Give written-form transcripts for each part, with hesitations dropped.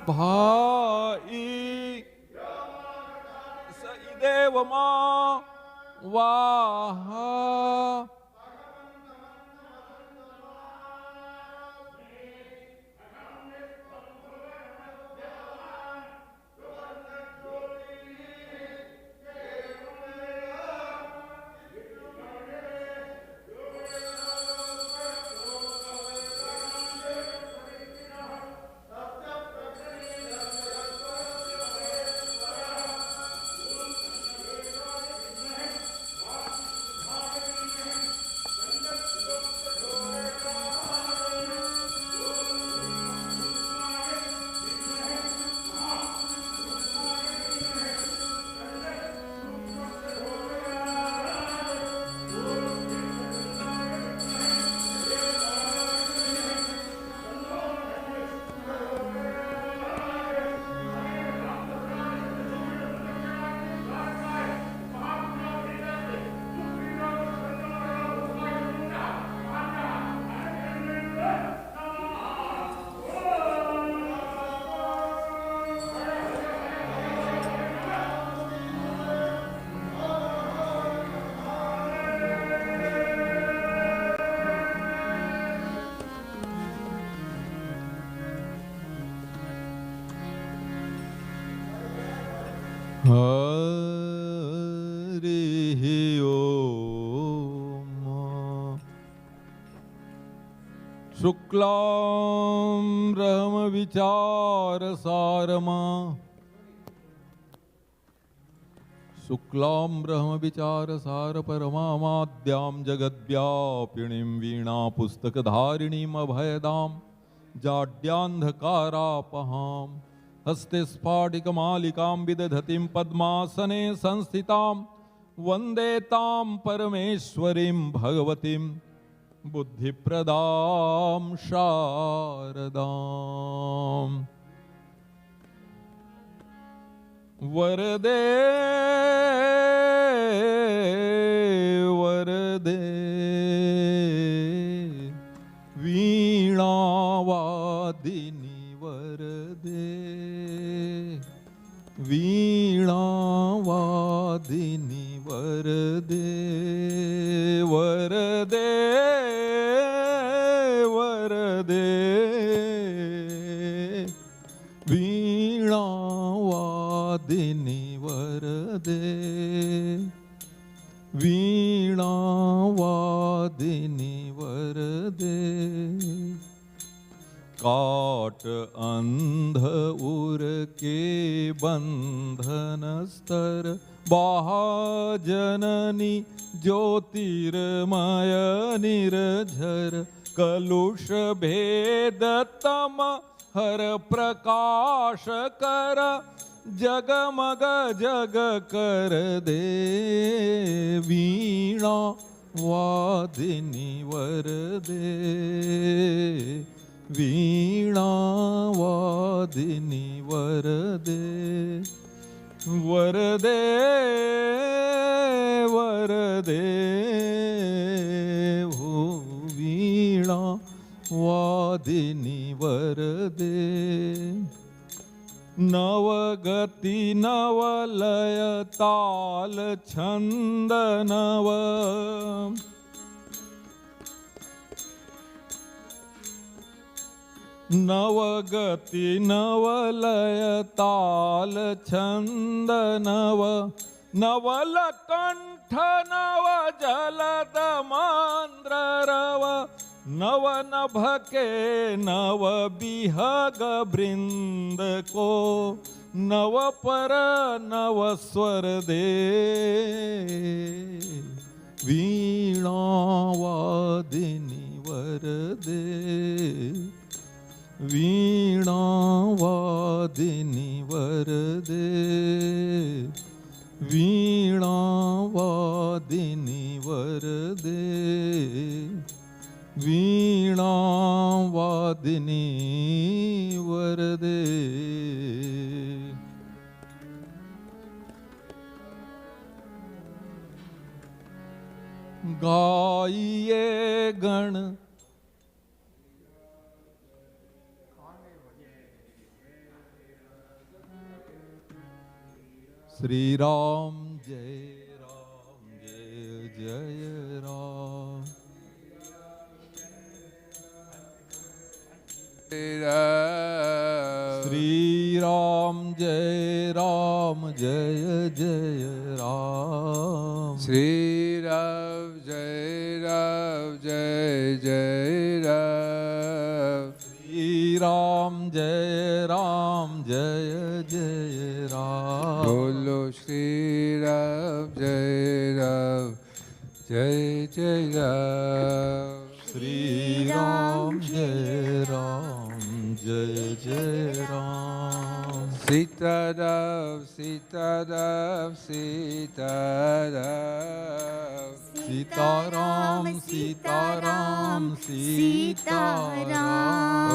भाई सईदेव मां वाह शुक्लां ब्रह्म विचार सारमा शुक्लां ब्रह्म विचार सार परमाद्यां जगद्व्यापिणीं वीणा पुस्तकधारिणीं अभयदां जाड्यान्धकारापहां हस्ते स्फाटिकमालिकां विदधतीं पद्मासने संस्थितां वन्दे तां परमेश्वरीं भगवतीं बुद्धिप्रदां शारदां वरदे वरदे वीणावादिनी वरदे वीणावादिनी वरदे वरदे वरदे वीणावादिनी वरदे वीणावादिनी वरदे काट अंध उर के बंधन स्तर बाहजननी ज्योतिर्मय निर्झर कलुष भेद तम हर प्रकाश कर जगमग जग कर दे वीणा वादिनी वरदे वीणा वादिनी वरदे वरदे वरदे हो वीणा वादिनी वरदे नवगति नवलय ताल छंद नव नवगति नवलय ताल छंद नव नवल कंठ नव जलद मांद्र रव नव नभ के नव बिहग बृंद को नव पर नव स्वर दे वीणा वादिनी वरदे वीणा वादिनी वरदे वीणा वादिनी वरदे वीणा वादिनी वरदे। गाइए गण श्री राम जय जय राम। श्री राम जय जय राम। श्री राम जय जय राम। श्री राम जय जय राम। बोलो श्री राम जय जय राम। श्री राम जय जय राम। सीताराम सीताराम सीताराम। सीताराम सीताराम सीताराम। ओ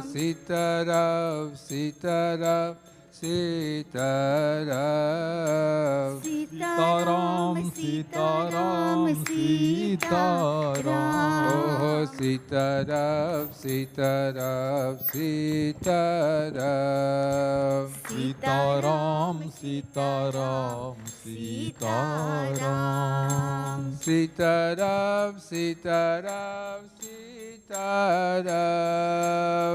सीताराम सीताराम सीताराम। सीताराम सीताराम सीताराम। ओ सीताराम सीताराम सीताराम। सीताराम सीताराम सीताराम। सीताराम सीताराम सीताराम।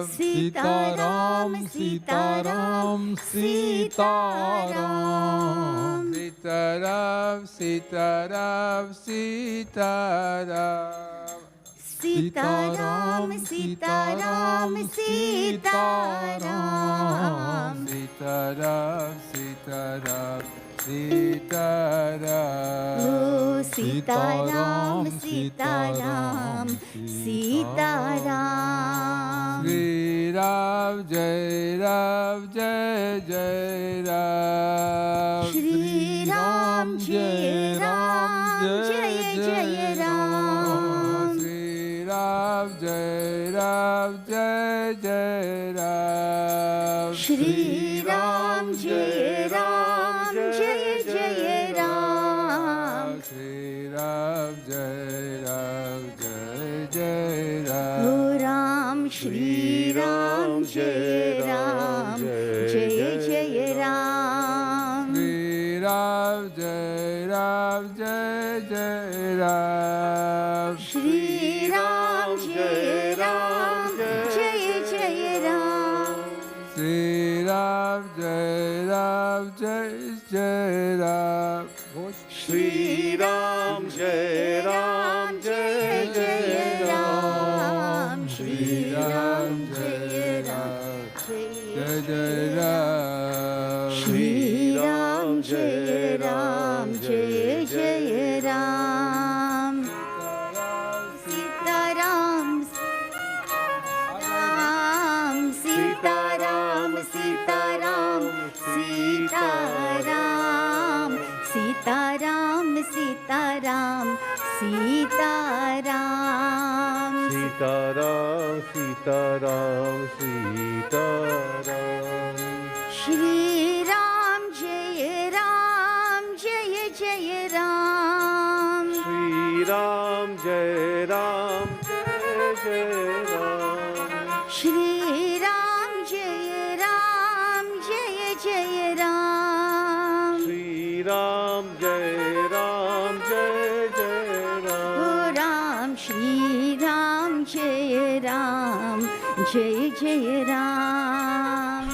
सीताराम सीताराम सीताराम। सीताराम सीताराम सीताराम। सीताराम सीताराम सीताराम। सीताराम सीताराम सीताराम। सीताराम सीताराम सीताराम। श्री राम जय जय राम। श्री राम जय जय राम। श्री राम जय जय राम। श्री राम जय जय राम। श्री राम जय जय राम। ओ राम श्री राम जय जय राम। श्री राम जय जय राम। श्री राम जय जय राम। श्री राम जय जय राम। श्री राम जय जय राम। श्री राम जय जय राम। श्री राम जय जय राम। सीताराम सीताराम सीताराम सीताराम। सीताराम सीताराम सीताराम। सीताराम सीताराम सीताराम। श्री राम जय जय राम। श्री राम जय जय राम। श्री राम जय जय राम। श्री राम जय जय राम। ओ राम श्री राम जय जय राम। श्री राम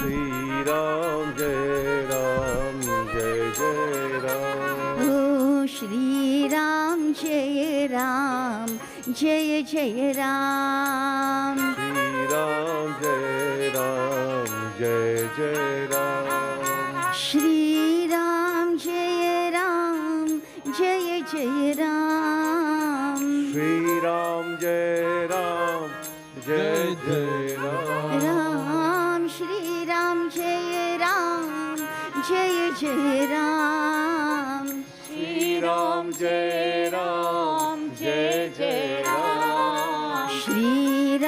जय जय राम। ओ श्री राम जय जय राम। श्री राम जय जय राम। श्री राम जय जय राम। श्री राम जय जय राम। राम श्री राम जय जय राम। श्री राम जय जय राम। श्री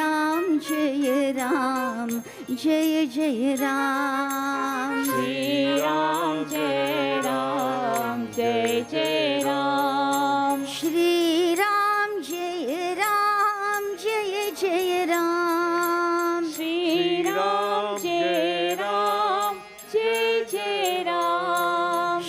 राम जय जय राम। श्री राम जय जय राम। श्री राम जय जय राम। श्री राम जय जय Ram.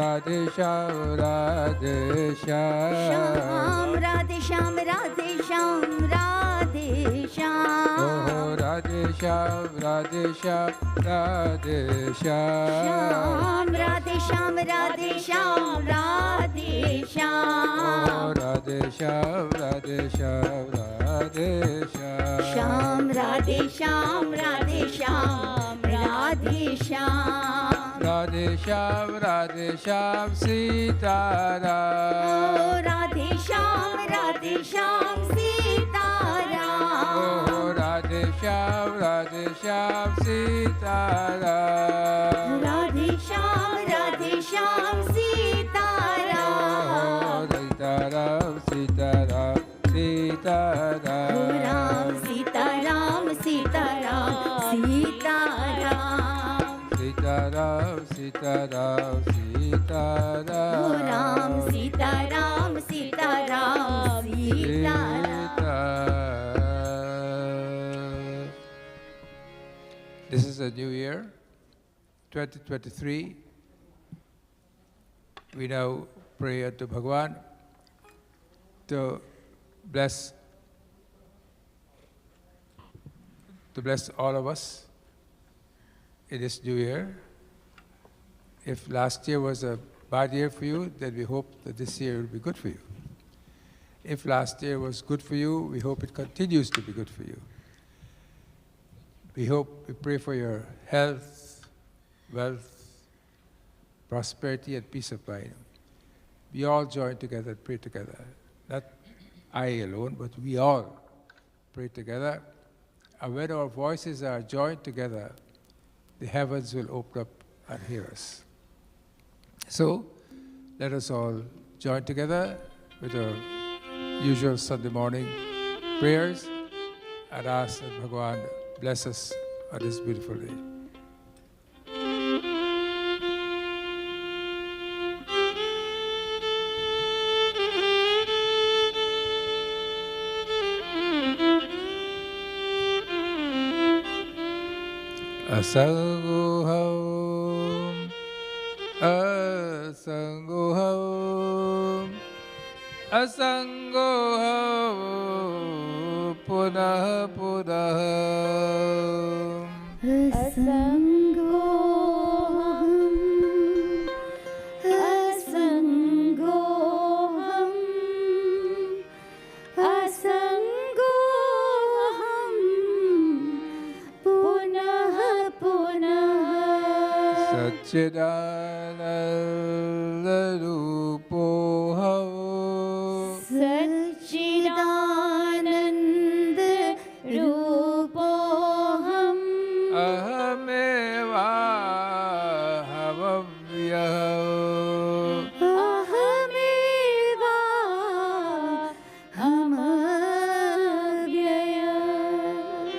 Radhe Shyam, Radhe Shyam. Shyam, Radhe Shyam, Radhe Shyam, Radhe Shyam. Oh, Radhe Shyam, Radhe Shyam, Radhe Shyam. Shyam, Radhe Shyam, Radhe Shyam, Radhe Shyam. Oh, Radhe Shyam, Radhe Shyam, Radhe Shyam. Shyam, Radhe Shyam, Radhe Shyam, Radhe Shyam. Radhe Shyam, Radhe Shyam, Sita Ram. Oh, Radhe Shyam, Radhe Shyam, Sita Ram. Oh, Radhe Shyam, Radhe Shyam, Sita Ram. Radhe Shyam, Radhe Shyam, Sita Ram. Oh, Sita Ram, Sita Ram, Sita Ram. Oh, Ram, Sita Ram, Sita Ram, Sita Ram. Sita Ram, Sita Ram, Sita Ram. Oh, Ram, Sita Ram, Sita Ram, Sita Ram. This is a new year, 2023. We now pray unto Bhagwan to bless all of us in this new year. If last year was a bad year for you, then we hope that this year will be good for you. If last year was good for you, we hope it continues to be good for you. We pray for your health, wealth, prosperity, and peace of mind. We all join together and pray together. Not I alone, but we all pray together. And when our voices are joined together, the heavens will open up and hear us. So, let us all join together with our usual Sunday morning prayers and ask that Bhagwan bless us on this beautiful day. Asanguham, asanguham, asanguham, punah punah. Asangoham, asangoham, asangoham, punah punah. Satchidananda rupoham, Satchidananda Rupoham, ahameva hamavyaham. Ahameva Hamavyayam.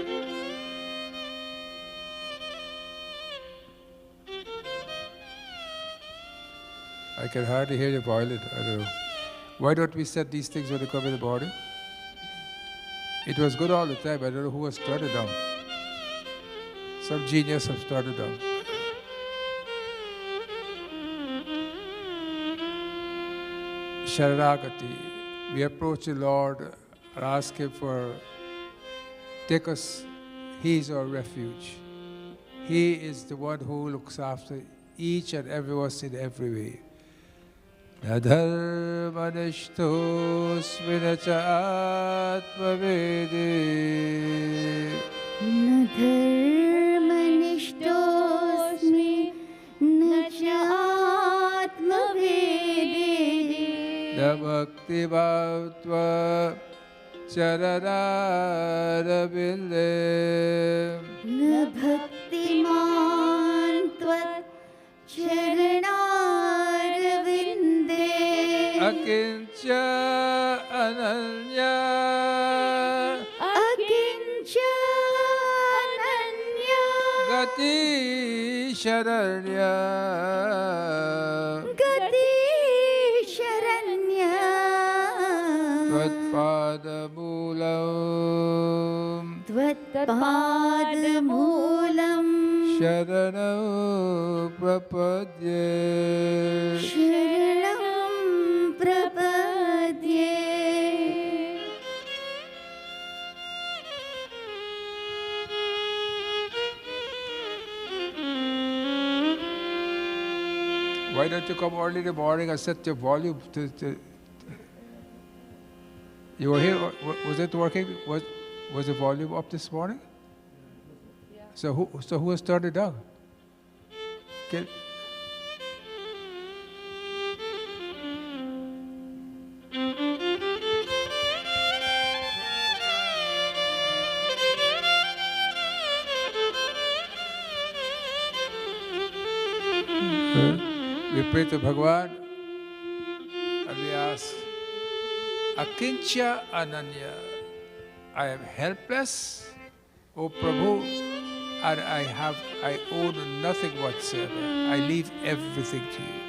I can hardly hear you boil it. I don't know. Why don't we set these things when they come in the body? It was good all the time. I don't know who has started down. Some genius have started down. Sharanagati. We approach the Lord and ask Him take us. He is our refuge. He is the one who looks after each and every one in every way. Nadharmanishthosmi nacha atmavedi. न धर्मनिष्ठोऽस्मि न च आत्मवेदी न bhakti-bhavtva charanarabinde. न भक्तिमान् त्वत् चरणारविन्दे Akincha ananya. अकिञ्च Ananya Gati sharanya. गति Sharanya Tvatpadamulam त्वत्पादमूलं Sharanam Prapadye. Sharanam Prapadye. Why don't you come early in the morning and set your volume to you were here, was it working? Was the volume up this morning? Yeah. So who has turned it down? Can, we pray to Bhagwan and we ask, Akincha Ananya, I am helpless, O Prabhu, and I own nothing whatsoever. I leave everything to you.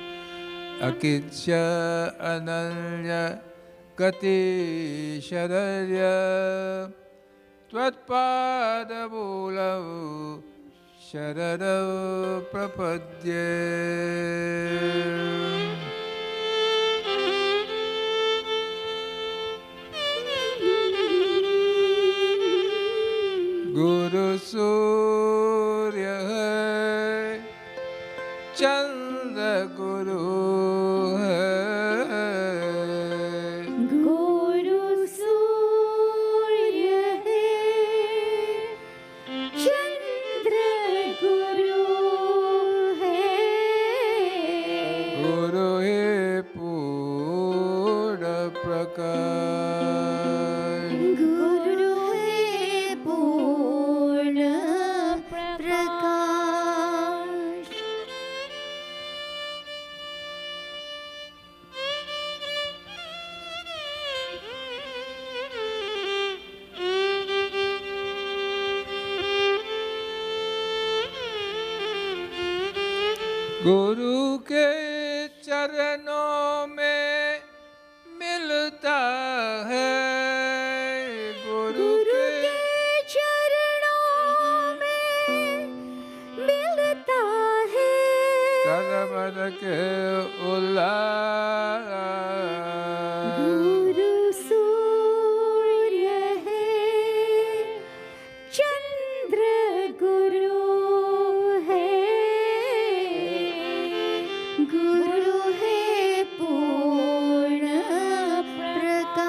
Akincha Ananya Gati Shararya Tvatpada Bulavu Sharanam Prapadye. Guru Surya hai, Chandra Guru hai. Guru Surya hai, Chandra Guru hai. Guru hai Purna Prakash. Guru hai Purna Prakash. गुरु के चरणों में मिलता है, गुरु गुरु के के चरणों में मिलता है। तन मन के उल्लास। गुरु सूर्य है, चंद्र गुरु है। गुरु है पूर्ण प्रकाश।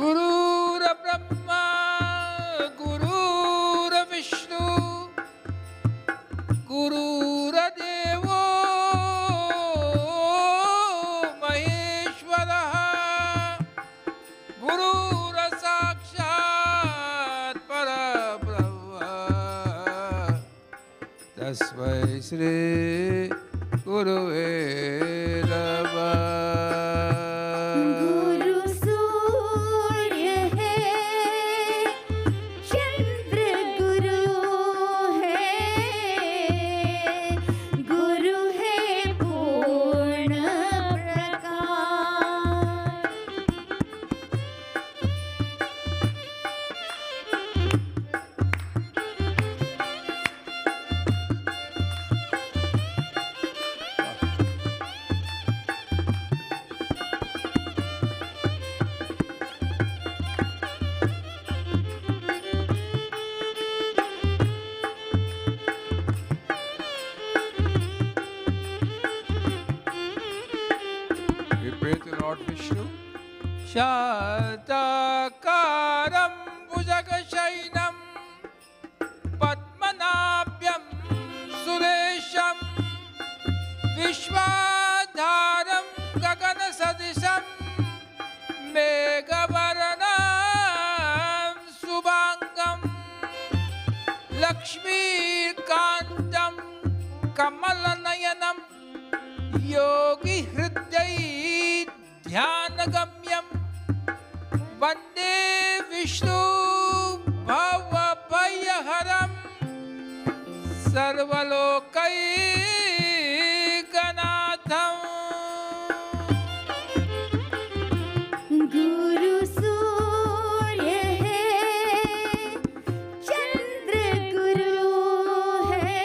गुरुर ब्रह्मा गुरुर विष्णु गुरुर देवो महेश्वरः गुरुर साक्षात् परब्रह्म तस्मै श्री गुरुवे नमः। गुरु सूर्य है, चंद्र गुरु है। गुरु है पूर्ण प्रकाश। We pray to Lord Vishnu. Shantakaram Bhujagashainam Padmanabhyam Suresham Vishwadharam Gagana Sadisham लक्ष्मीकान्तं कमलनयनं योगिहृदयै ध्यानगम्यं वन्दे विष्णु भवभयहरं सर्वलोकैकनाथम्। गुरु सूर्य है, चंद्र गुरु है,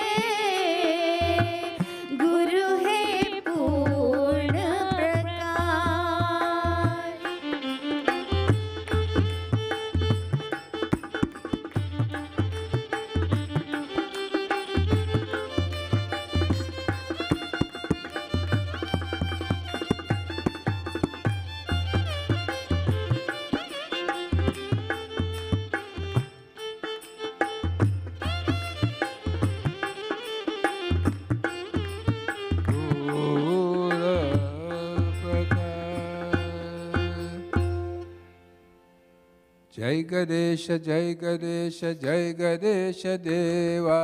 गुरु है पूर्ण प्रकाश। जय गणेश जय गणेश जय गणेश देवा,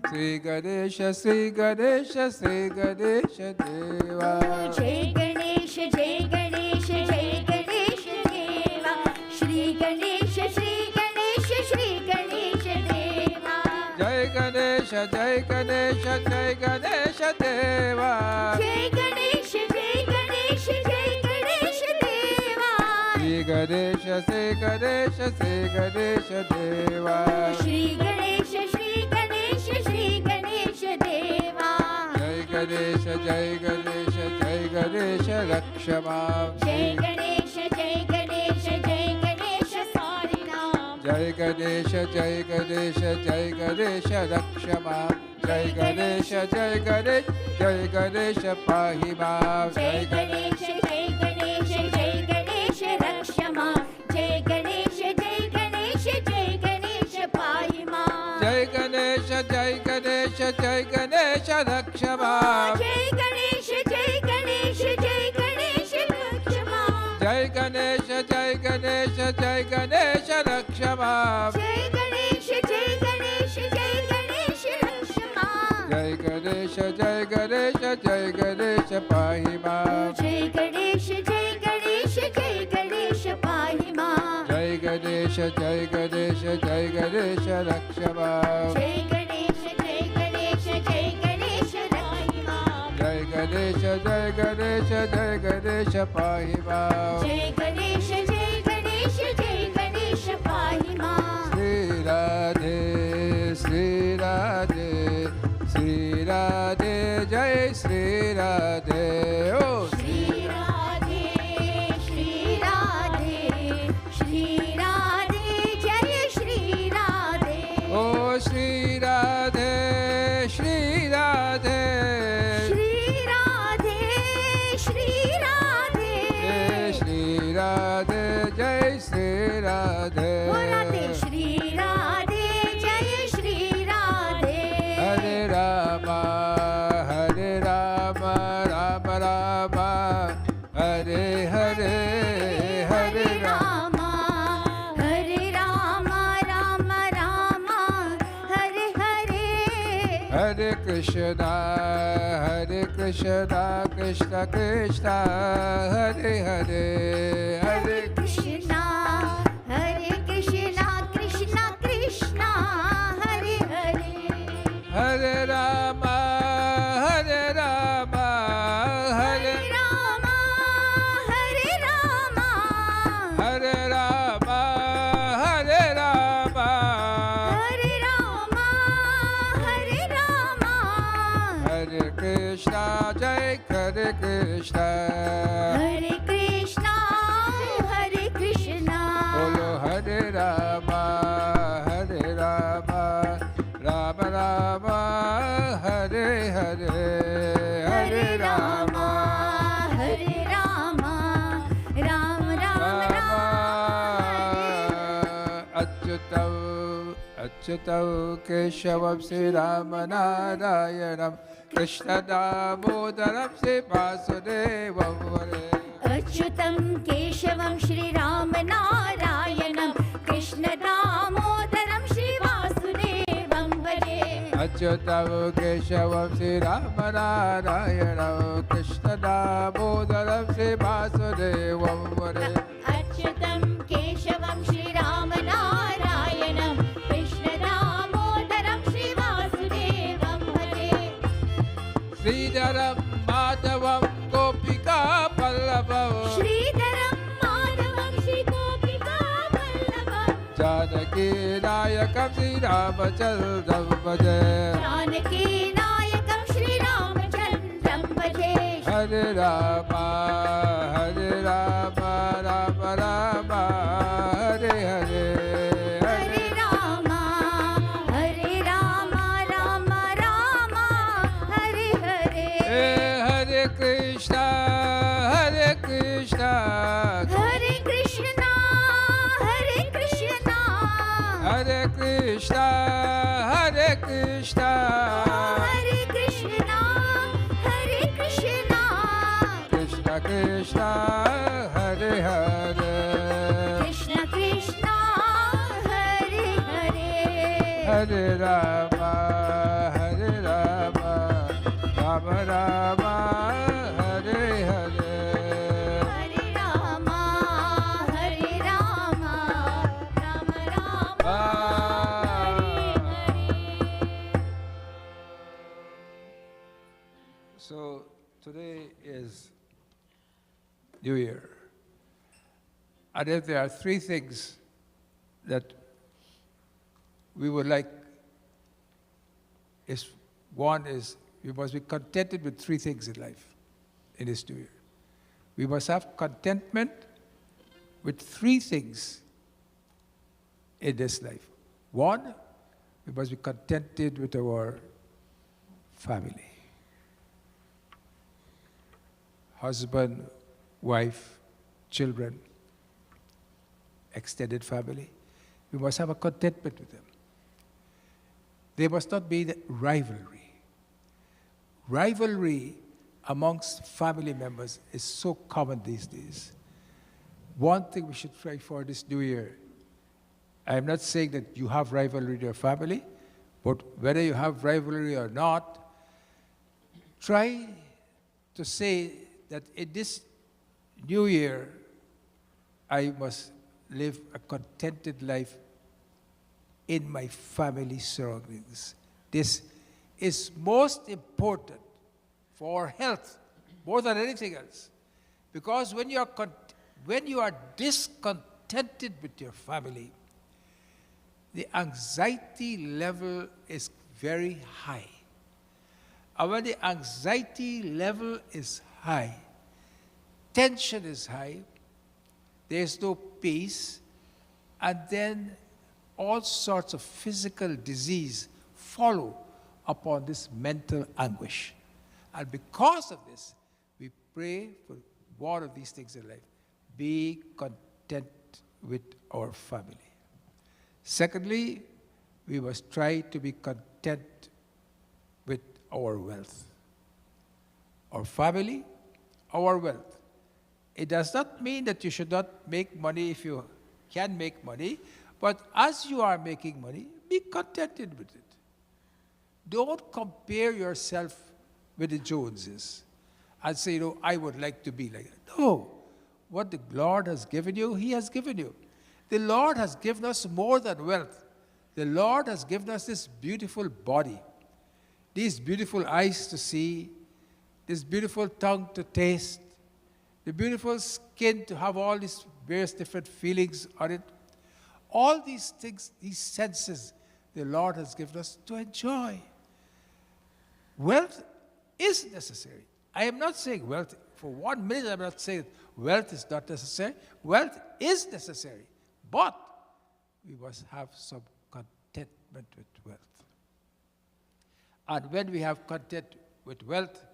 श्री गणेश श्री गणेश श्री गणेश देवा। जय गणेश जय गणेश जय गणेश देवा, श्री गणेश श्री गणेश श्री गणेश देवा। जय गणेश जय गणेश जय गणेश देवा, जय गणेश जय गणेश जय गणेश देवा। श्री गणेश श्री गणेश श्री गणेश देवा। श्री गणेश श्री गणेश श्री गणेश देवा। जय गणेश जय गणेश जय गणेश रक्ष मां। जय गणेश जय गणेश जय गणेश सारिणाम। जय गणेश जय गणेश जय गणेश रक्ष मां। जय गणेश जय गणेश जय गणेश पाहि मां। जय गणेश जय गणेश जय गणेश रक्ष मां। जय गणेश जय गणेश जय गणेश पाहि मां। जय गणेश जय गणेश जय गणेश रक्ष मां। जय गणेश जय गणेश जय गणेश रक्ष मां। जय गणेश जय गणेश जय गणेश रक्ष मां। जय गणेश जय गणेश जय गणेश रक्ष मां। जय गणेश जय गणेश जय गणेश पाहि मां। जय गणेश जय गणेश जय गणेश पाहि मां। जय गणेश जय गणेश जय गणेश रक्ष मां। जय गणेश जय गणेश जय गणेश पाहि मां। जय गणेश जय गणेश जय गणेश पाहि मां। जय गणेश जय गणेश जय गणेश पाहि मां। श्री राधे श्री राधे श्री राधे जय श्री राधे। ओ श्री राधे श्री राधे श्री राधे जय श्री राधे। ओ श्री राधे श्री राधे श्री राधे श्री राधे जय श्री राधे जय श्री राधे। ओ राधे श्री राधे जय श्री राधे। हरे राम राम राम हरे हरे हरे राम। हरे राम राम राम हरे हरे। हरे कृष्णा कृष्ण कृष्ण हरे हरे हरे कृष्णा कृष्ण कृष्ण हरे हरे। हरे राम हरे राम हरे राम हरे राम हरे राम हरे राम हरे राम हरे राम। हरे कृष्णा जय हरे कृष्णा हरे कृष्णा हरे कृष्णा। बोलो हरे राम राम राम हरे हरे हरे राम हरे राम राम राम राम अच्युतौ अच्युतौ केशवं श्रीरामनारायणं कृष्णदामोदरं श्रीवासुदेवं वन्दे। अच्युतं केशवं श्रीरामनारायणं कृष्णदामोदरं श्रीवासुदेवं वन्दे। Achyutam Keshavam Sri Ramanarayanam Krishna Damodaram Sri Vasudevam Hare. अच्युतं केशवं श्रीरामनारायणं कृष्णदामोदरं श्रीवासुदेवं भजे Sridharam Madhavam Gopika Pallavam श्रीधरं माधवं श्रीगोपिकावल्लभं Janaki Nayakam Sri Ramachandram Bhaje. Janaki नायकं श्रीरामचन्द्रं भजे Hare Rama Rama Rama Hare Hare Hare Ram Ram Ram Hare Hare Hare Krishna Hare Krishna Hare Krishna Hare Krishna Hare Krishna Hare Krishna Hare Krishna Hare Krishna Krishna Krishna Hare Hare Krishna Krishna Hare Hare Hare Rama Rama Rama Hare Hare Hare Ram Ram Ram Hare Hare So today is New Year. And if there are three things that we would like, one is we must be contented with three things in life in this New Year. We must have contentment with three things in this life. One, we must be contented with our family. Husband, wife, children, extended family. We must have a contentment with them. There must not be the rivalry. Rivalry amongst family members is so common these days. One thing we should try for this New Year, I am not saying that you have rivalry in your family, but whether you have rivalry or not, try to say that in this New Year, I must live a contented life in my family surroundings. This is most important for health, more than anything else. Because when you are discontented with your family, the anxiety level is very high. And when the anxiety level is high, tension is high, there's no peace, and then all sorts of physical disease follow upon this mental anguish. And because of this, we pray for one of these things in life. Be content with our family. Secondly, we must try to be content with our wealth. Our family, our wealth. It does not mean that you should not make money if you can make money, but as you are making money, be contented with it. Don't compare yourself with the Joneses and say, I would like to be like that. No. What the Lord has given you, He has given you. The Lord has given us more than wealth. The Lord has given us this beautiful body, these beautiful eyes to see, this beautiful tongue to taste, the beautiful skin to have all these various different feelings on it. All these things, these senses, the Lord has given us to enjoy. Wealth is necessary. I am not saying wealth, for 1 minute I'm not saying wealth is not necessary. Wealth is necessary. But we must have some contentment with wealth. And when we have content with wealth,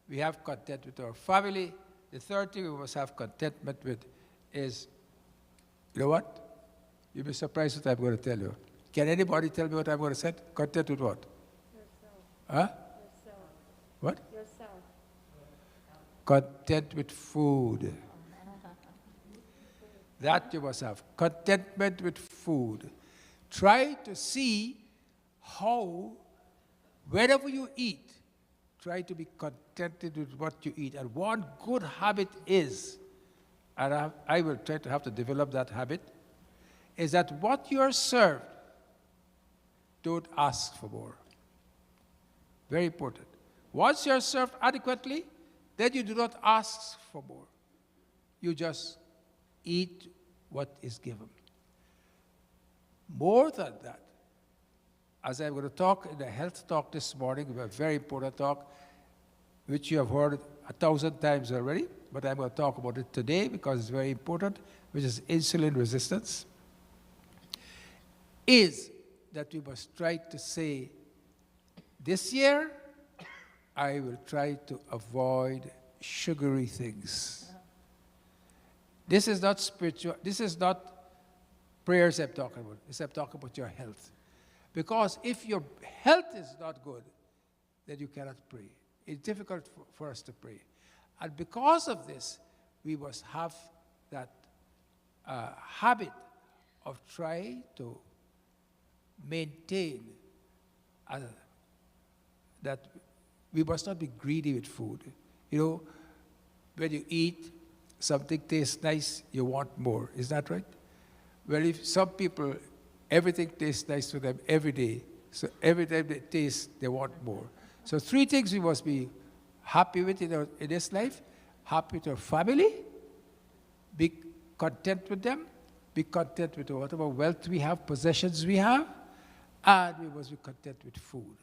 we have content with our family. The third thing we must have contentment with is, you know what? You'll be surprised what I'm going to tell you. Can anybody tell me what I'm going to say? Content with what? Yourself. Huh? Yourself. What? Yourself. Content with food. That you must have. Contentment with food. Try to see how Whenever you eat, try to be contented with what you eat. And one good habit is, and I will try to have to develop that habit, is that what you are served, don't ask for more. Very important. Once you are served adequately, then you do not ask for more. You just eat what is given. More than that, as I'm going to talk in the health talk this morning, a very important talk, which you have heard 1,000 times already, but I'm going to talk about it today because it's very important, which is insulin resistance, is that we must try to say, this year, I will try to avoid sugary things. This is not spiritual, this is not prayers I'm talking about. This I'm talking about your health. Because if your health is not good, then you cannot pray. It's difficult for us to pray. And because of this, we must have that habit of trying to maintain that we must not be greedy with food. You know, when you eat, something tastes nice, you want more. Is that right? Well, if some people, everything tastes nice to them every day, so every time they taste, they want more. So 3 things we must be happy with in this life: happy with our family, be content with them, be content with whatever wealth we have, possessions we have, and we must be content with food.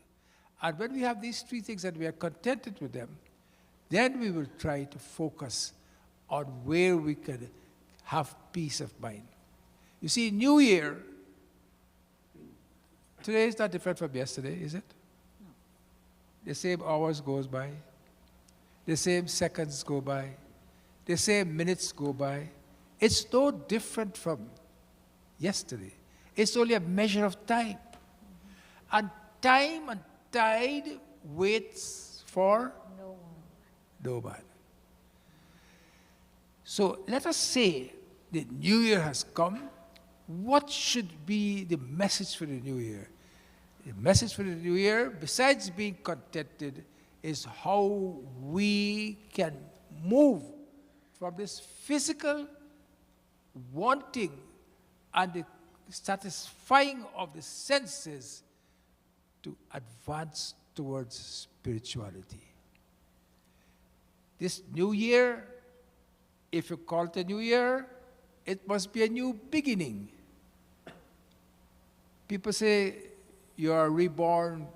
And when we have these 3 things and we are contented with them, then we will try to focus on where we can have peace of mind. You see, New Year, today is not different from yesterday, is it? No. The same hours goes by. The same seconds go by. The same minutes go by. It's no different from yesterday. It's only a measure of time. And time and tide waits for no man. So let us say the New Year has come. What should be the message for the New Year? The message for the New Year, besides being contented, is how we can move from this physical wanting and the satisfying of the senses to advance towards spirituality. This New Year, if you call it a New Year, it must be a new beginning. People say, you are reborn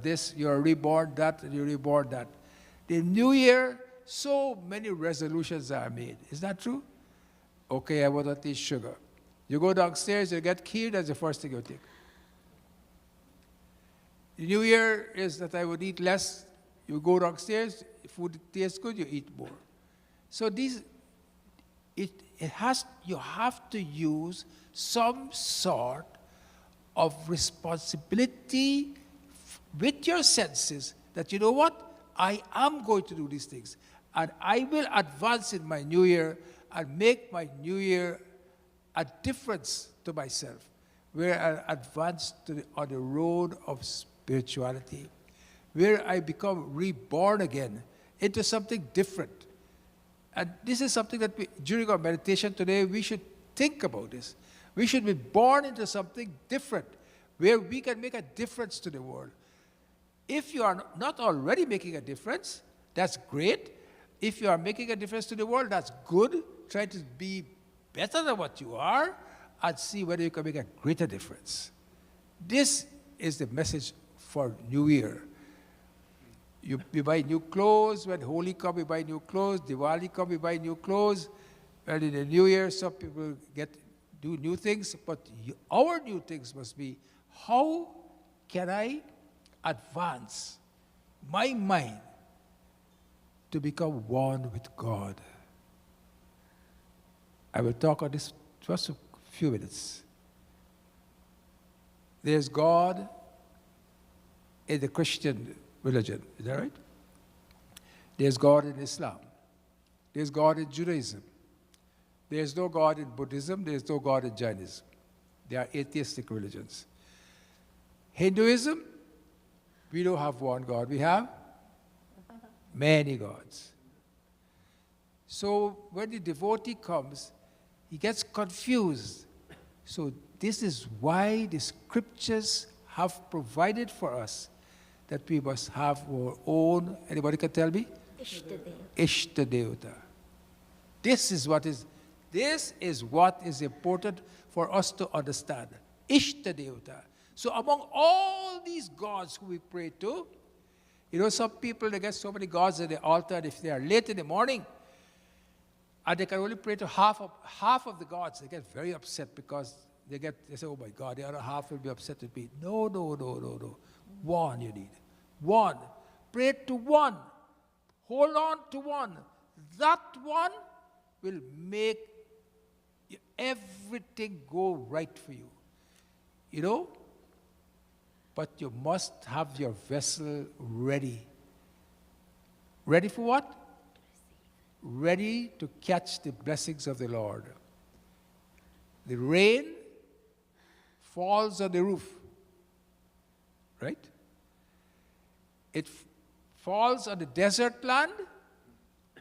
this, you are reborn that, and you're reborn that. The New Year, so many resolutions are made. Is that true? Okay, I want to eat sugar. You go downstairs, you get killed, that's the first thing you take. The New Year is that I would eat less. You go downstairs, if food tastes good, you eat more. So you have to use some sort of responsibility with your senses that, you know what, I am going to do these things. And I will advance in my New Year and make my New Year a difference to myself, where I advance on the road of spirituality, where I become reborn again into something different. And this is something that during our meditation today, we should think about this. We should be born into something different, where we can make a difference to the world. If you are not already making a difference, that's great. If you are making a difference to the world, that's good. Try to be better than what you are and see whether you can make a greater difference. This is the message for New Year. You buy new clothes. When Holi comes, you buy new clothes. Diwali comes, you buy new clothes. And in the New Year, some people do new things. But our new things must be, how can I advance my mind to become one with God? I will talk on this just a few minutes. There's God in the Christian religion. Is that right? There's God in Islam. There's God in Judaism. There's no God in Buddhism. There's no God in Jainism. They are atheistic religions. Hinduism, We don't have one God. We have many gods. So when the devotee comes, he gets confused. So this is why the scriptures have provided for us that we must have our own, anybody can tell me? Ishtadevata. This is what is important for us to understand. Ishtadevata. So among all these gods who we pray to, you know, some people, they get so many gods at the altar, and if they are late in the morning, and they can only pray to half of the gods, they get very upset because they say, oh my God, the other half will be upset with me. No. One you need. One. Pray to one. Hold on to one. That one will make everything go right for you. You know? But you must have your vessel ready. Ready for what? Ready to catch the blessings of the Lord. The rain falls on the roof, right? It falls on the desert land,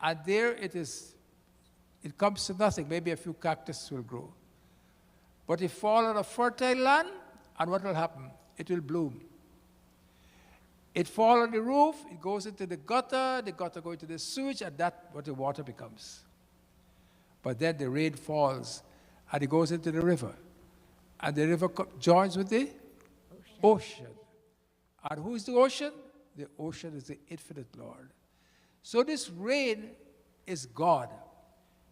and there it comes to nothing. Maybe a few cactus will grow. But it falls on a fertile land, and what will happen? It will bloom. It falls on the roof, it goes into the gutter goes into the sewage, and that's what the water becomes. But then the rain falls, and it goes into the river. And the river joins with the ocean. And who is the ocean? The ocean is the infinite Lord. So this rain is God.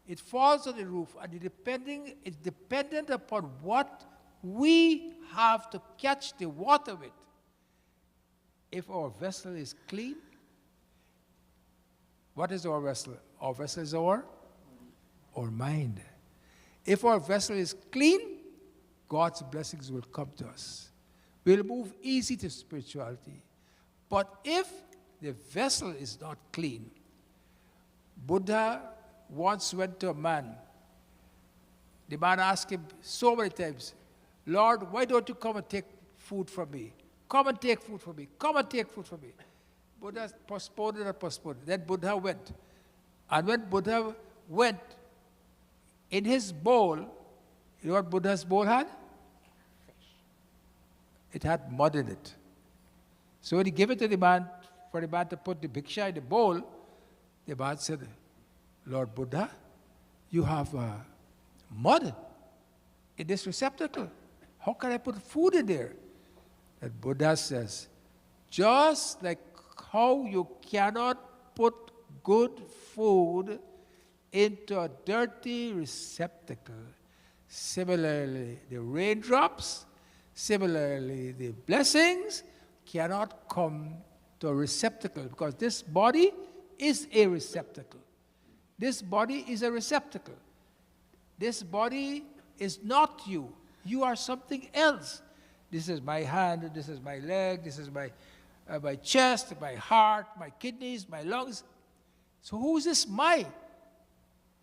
It falls on the roof, and it's dependent upon what we have to catch the water with. If our vessel is clean, what is our vessel? Our vessel is our mind. If our vessel is clean, God's blessings will come to us. We'll move easy to spirituality. But if the vessel is not clean, Buddha once went to a man. The man asked him so many times, Lord, why don't you come and take food from me? Come and take food from me. Come and take food from me. Buddha postponed it and postponed it. Then Buddha went. And when Buddha went, in his bowl, you know what Buddha's bowl had? It had mud in it. So when he gave it to the man, for the man to put the bhiksha in the bowl, the man said, Lord Buddha, you have mud in this receptacle. How can I put food in there? And Buddha says, just like how you cannot put good food into a dirty receptacle, similarly the raindrops, similarly the blessings cannot come to a receptacle, because this body is a receptacle. This body is a receptacle. This body is not you. You are something else. This is my hand, this is my leg, this is my chest, my heart, my kidneys, my lungs. So who is this mind?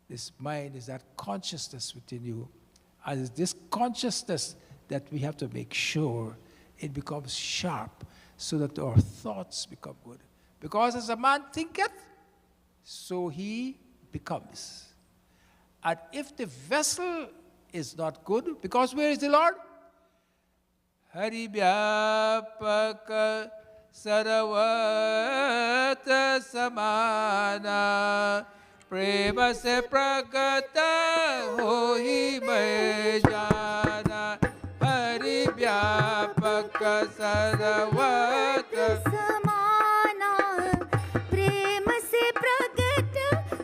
This mind is that consciousness within you. And it's this consciousness that we have to make sure it becomes sharp so that our thoughts become good. Because as a man thinketh, so he becomes. And if the vessel is not good, because where is the Lord? Hari Vyapaka Saravata Samana Prema Se Pragata Hohi Bhajana Hari Vyapaka Saravata समाना प्रेम से प्रगट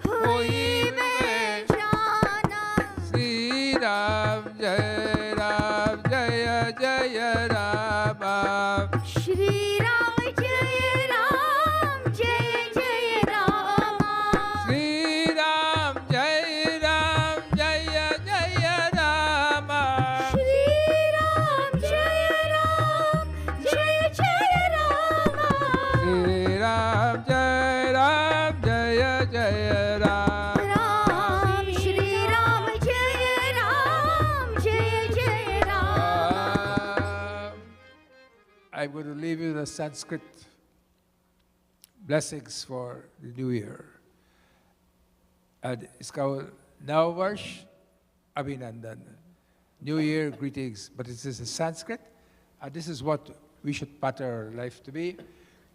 हुई मैं जाना Sri Ram Jai Jaya Rama Shri Ram जय जय Rama Sri Ram Jai Jaya Rama Shri Ram जय जय Rama Sri Ram Jaya Rama Ram Shri Ram जय जय Rama I I'm going to leave you the Sanskrit blessings for the new year. And it's called Navavarsh Abhinandan. New Year greetings. But this is a Sanskrit, and this is what we should pattern our life to be.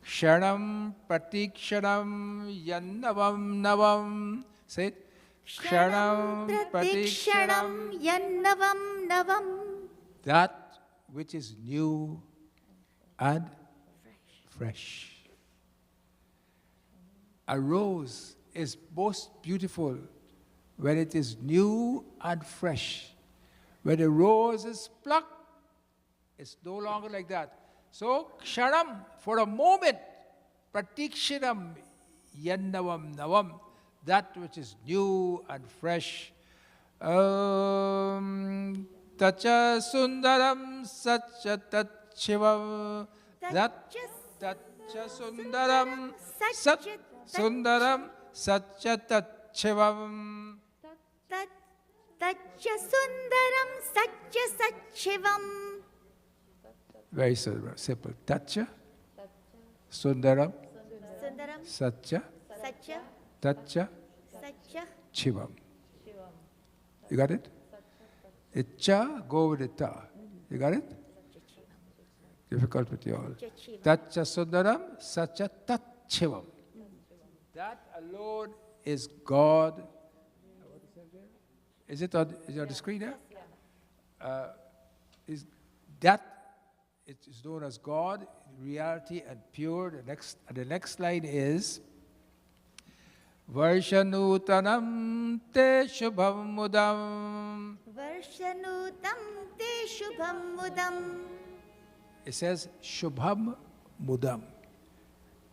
Sharanam Pratikshanam Yannavam Navam. Say it. Sharanam Pratikshanam. Yannavam Navam. That which is new and fresh. A rose is most beautiful when it is new and fresh. When a rose is plucked, it's no longer like that. So, ksharam, for a moment, pratikshanam, yannavam navam, that which is new and fresh. Tacha sundaram satcha tatshivam. That tacha sundaram sat sundaram satcha tatshivam. Tatcha sundaram satcha satshivam. Very simple. Tacha sundaram Sundaram satcha satcha tacha satcha. chivam. You got it? It cha, go with the ta. You got it? Difficult with you all. Tacha sundaram satcha tachivam. That alone is God. Is it on the screen there? Is that it is known as God, reality and pure. The next line is Varshanutanam te shubham mudam. Varshanutam te shubham mudam. It says shubham mudam.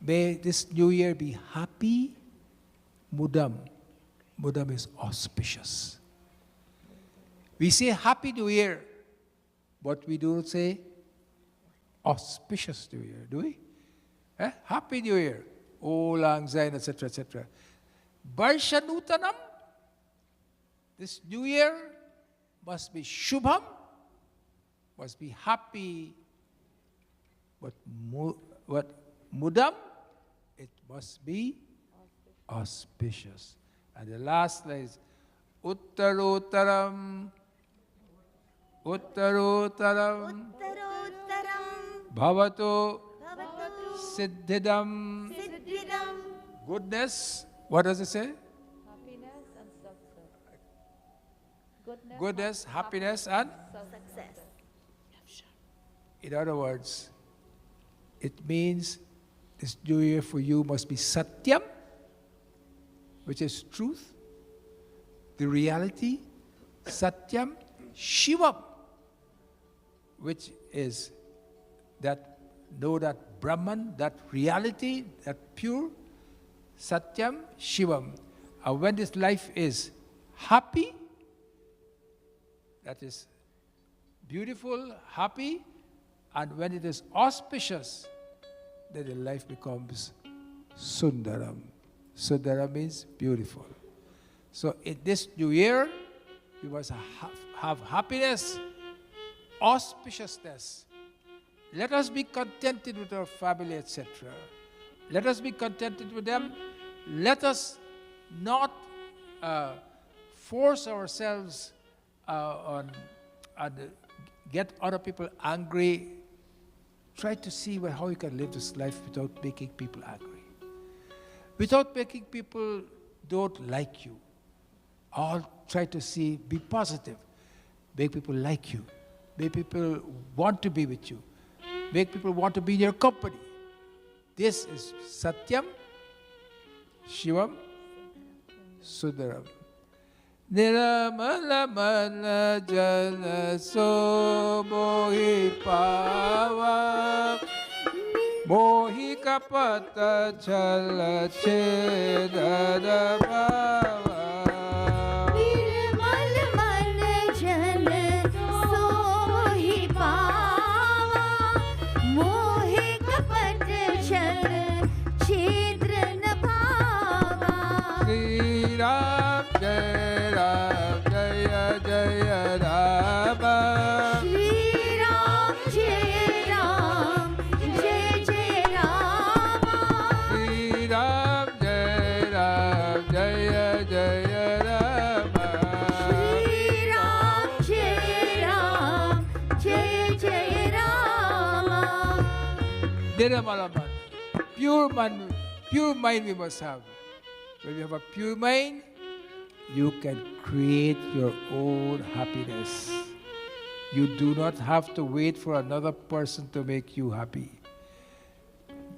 May this new year be happy. Mudam. Mudam is auspicious. We say Happy New Year, but we don't say Auspicious New Year, do we? Happy New Year, O Lang Syne, etc., etc. Varshanutanam, this New Year must be Shubham, must be happy, but Mudam, it must be auspicious. And the last line is Uttarottaram. Uttarottaram Uttarottaram Bhavato bhavatu Siddhidam. siddhidam. Goodness, what does it say? Happiness and success. Goodness, happiness, and Success. in other words, it means this new year for you must be Satyam, which is truth, the reality, Satyam, Shivam, which is that Brahman, that reality, that pure, Satyam, Shivam. And when this life is happy, that is beautiful, happy, and when it is auspicious, then the life becomes Sundaram. Sundaram means beautiful. So in this new year, we must have happiness, auspiciousness. Let us be contented with our family, etc. Let us be contented with them. Let us not force ourselves on and get other people angry. Try to see how you can live this life without making people angry. Without making people don't like you. All try to see, be positive. Make people like you. Make people want to be with you. Make people want to be in your company. This is Satyam, Shivam, Sundaram. Niramala mana jana so mohi pava mohi kapata chala chedada bhava. Nirmal man jan sohi pava, mohe kapat chal chedra n bhava. Shri Ram Jai Ram Jaya Jaya Rama. Shri Ram Jai Ram Niramalaman. Pure mind we must have. When you have a pure mind, you can create your own happiness. You do not have to wait for another person to make you happy.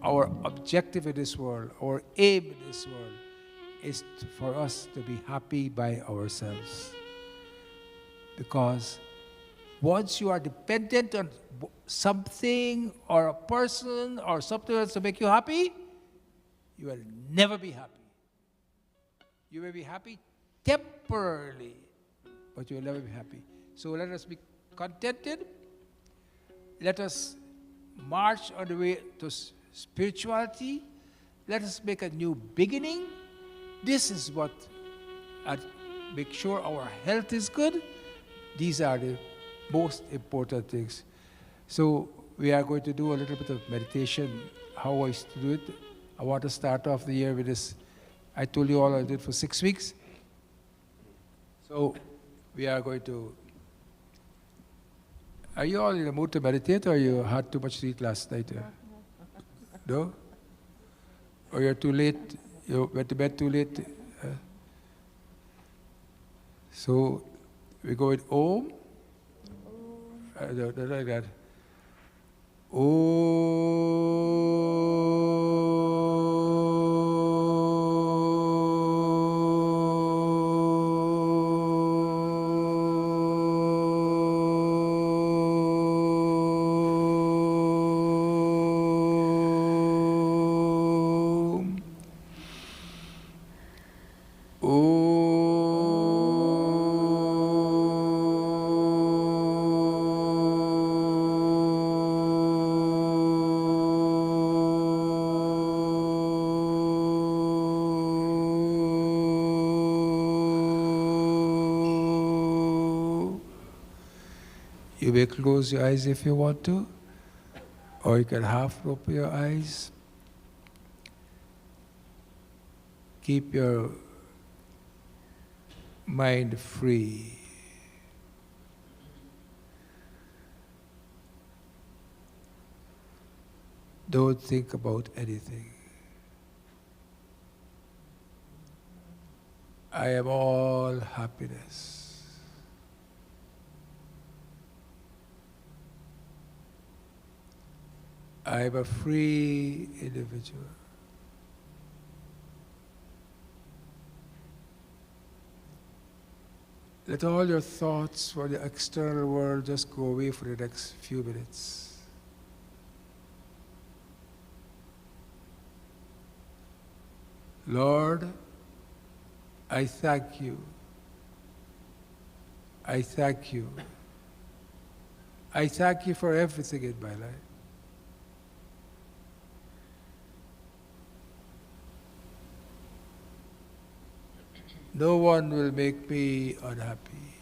Our objective in this world, our aim in this world, is for us to be happy by ourselves. Because once you are dependent on something or a person or something else to make you happy, you will never be happy. You may be happy temporarily, but you will never be happy. So let us be contented. Let us march on the way to spirituality. Let us make a new beginning. This is what make sure our health is good. These are the most important things. So we are going to do a little bit of meditation. How I used to do it. I want to start off the year with this. I told you all I did for 6 weeks. So we are going to. Are you all in the mood to meditate, or you had too much to eat last night? No? Or you're too late? You went to bed too late? So we go with Om. Like that. You may close your eyes if you want to, or you can half open your eyes. Keep your mind free. Don't think about anything. I am all happiness. I am a free individual. Let all your thoughts for the external world just go away for the next few minutes. Lord, I thank you. I thank you. I thank you for everything in my life. No one will make me unhappy.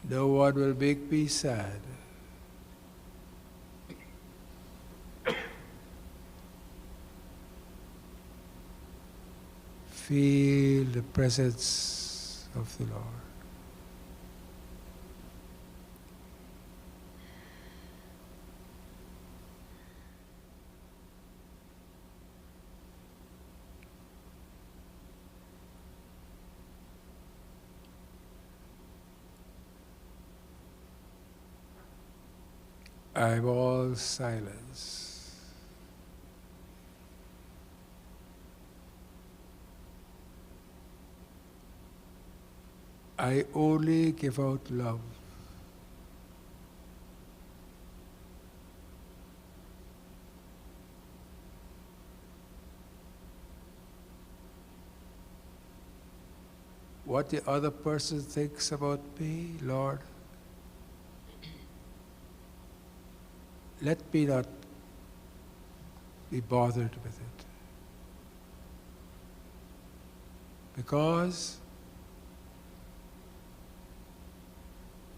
No one will make me sad. Feel the presence of the Lord. I'm all silence. I only give out love. What the other person thinks about me, Lord, let me not be bothered with it. Because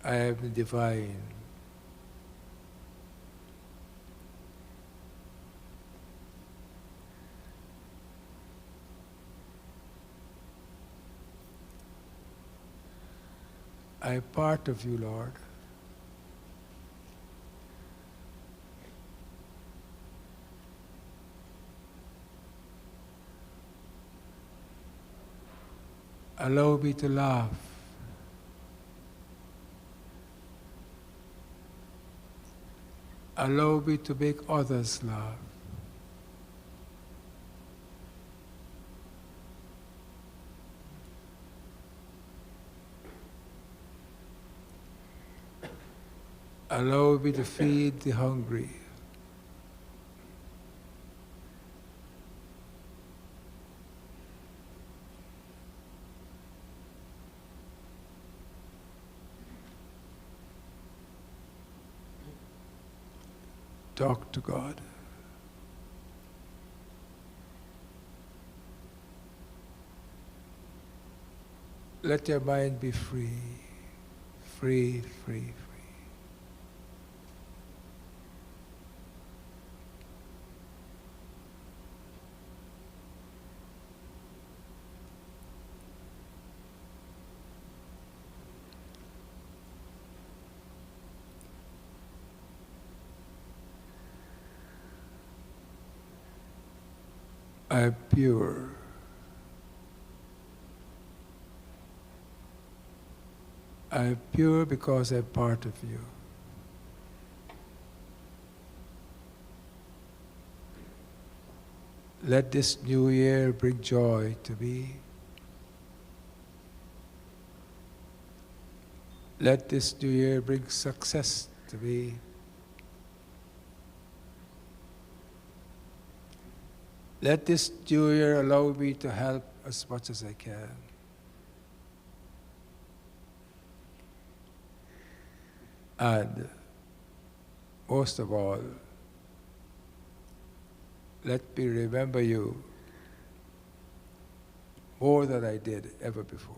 I am the divine. I am part of you, Lord. Allow me to laugh. Allow me to make others laugh. Allow me to feed the hungry. Talk to God. Let your mind be free, free, free, free. I am pure. I am pure because I am part of you. Let this new year bring joy to me. Let this new year bring success to me. Let this new year allow me to help as much as I can. And most of all, let me remember you more than I did ever before.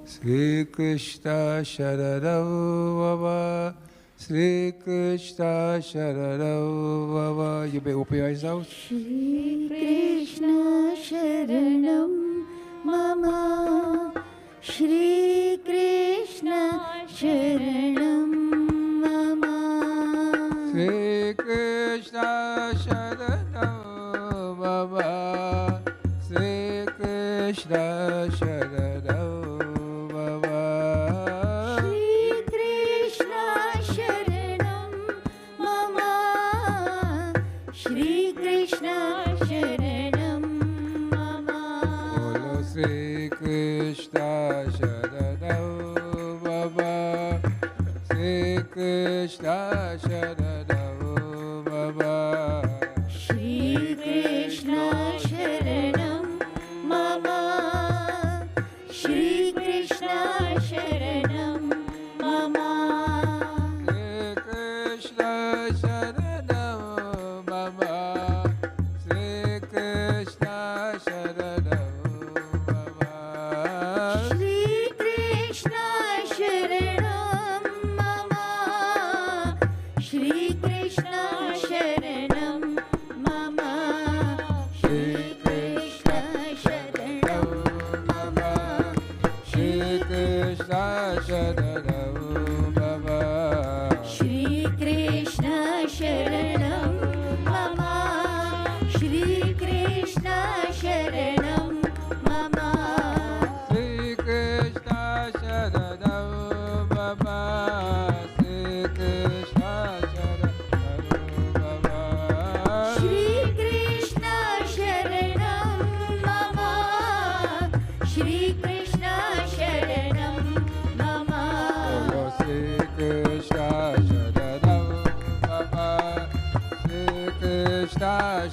Sri Krishna Sharanam Vava, Sri Krishna Sharanam Vava. You may open your eyes now. Shri Krishna Sharanam Mama, Shri Krishna Sharanam Mama, Sri Krishna Sharanam Vava, Sri Krishna Sharanam. Sri Krishna Sharanam Baba, Sri Krishna Sharanam Baba, Shri Krishna Sharanam Mama, Shri Krishna Sharanam Mama, Sri Krishna Sharanam Baba, Sri Krishna Sharanam.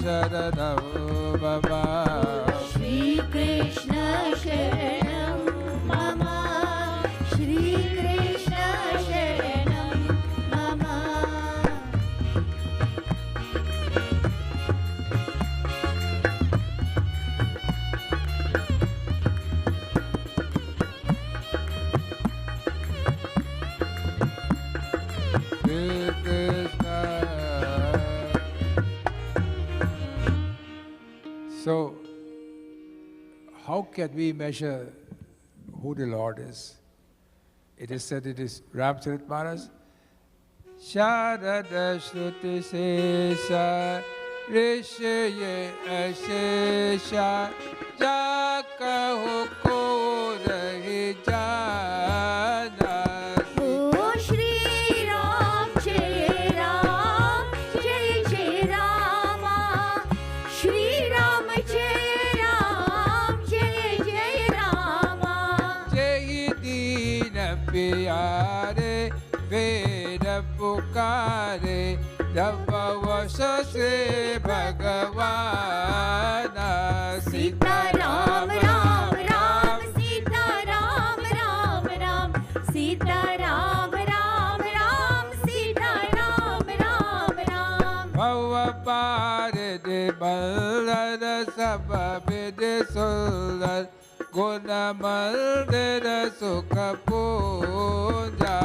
Sharanam Baba, Shri Krishna Sharanam Mama, Shri Krishna Sharanam Mama. Shri So, how can we measure who the Lord is? It is said it is Ramcharitmanas. Sharada Shruti Sesa Rishaye Ashesha Jaka Huko Rahi Jana. O Shri Ram Jai Ram Jai Jai Rama Shri Ram Jai Ram Jai Jai Rama Jai Deen Pyare Veda Pukare Javavasa Se Bhagavana Sita Ram Ram Ram Sita Ram Ram Ram Sita Ram Ram Ram Sita Ram Ram Ram Bhava Pare De Ballada Sabha Vede Suldar Guna Maldera Sukha Puja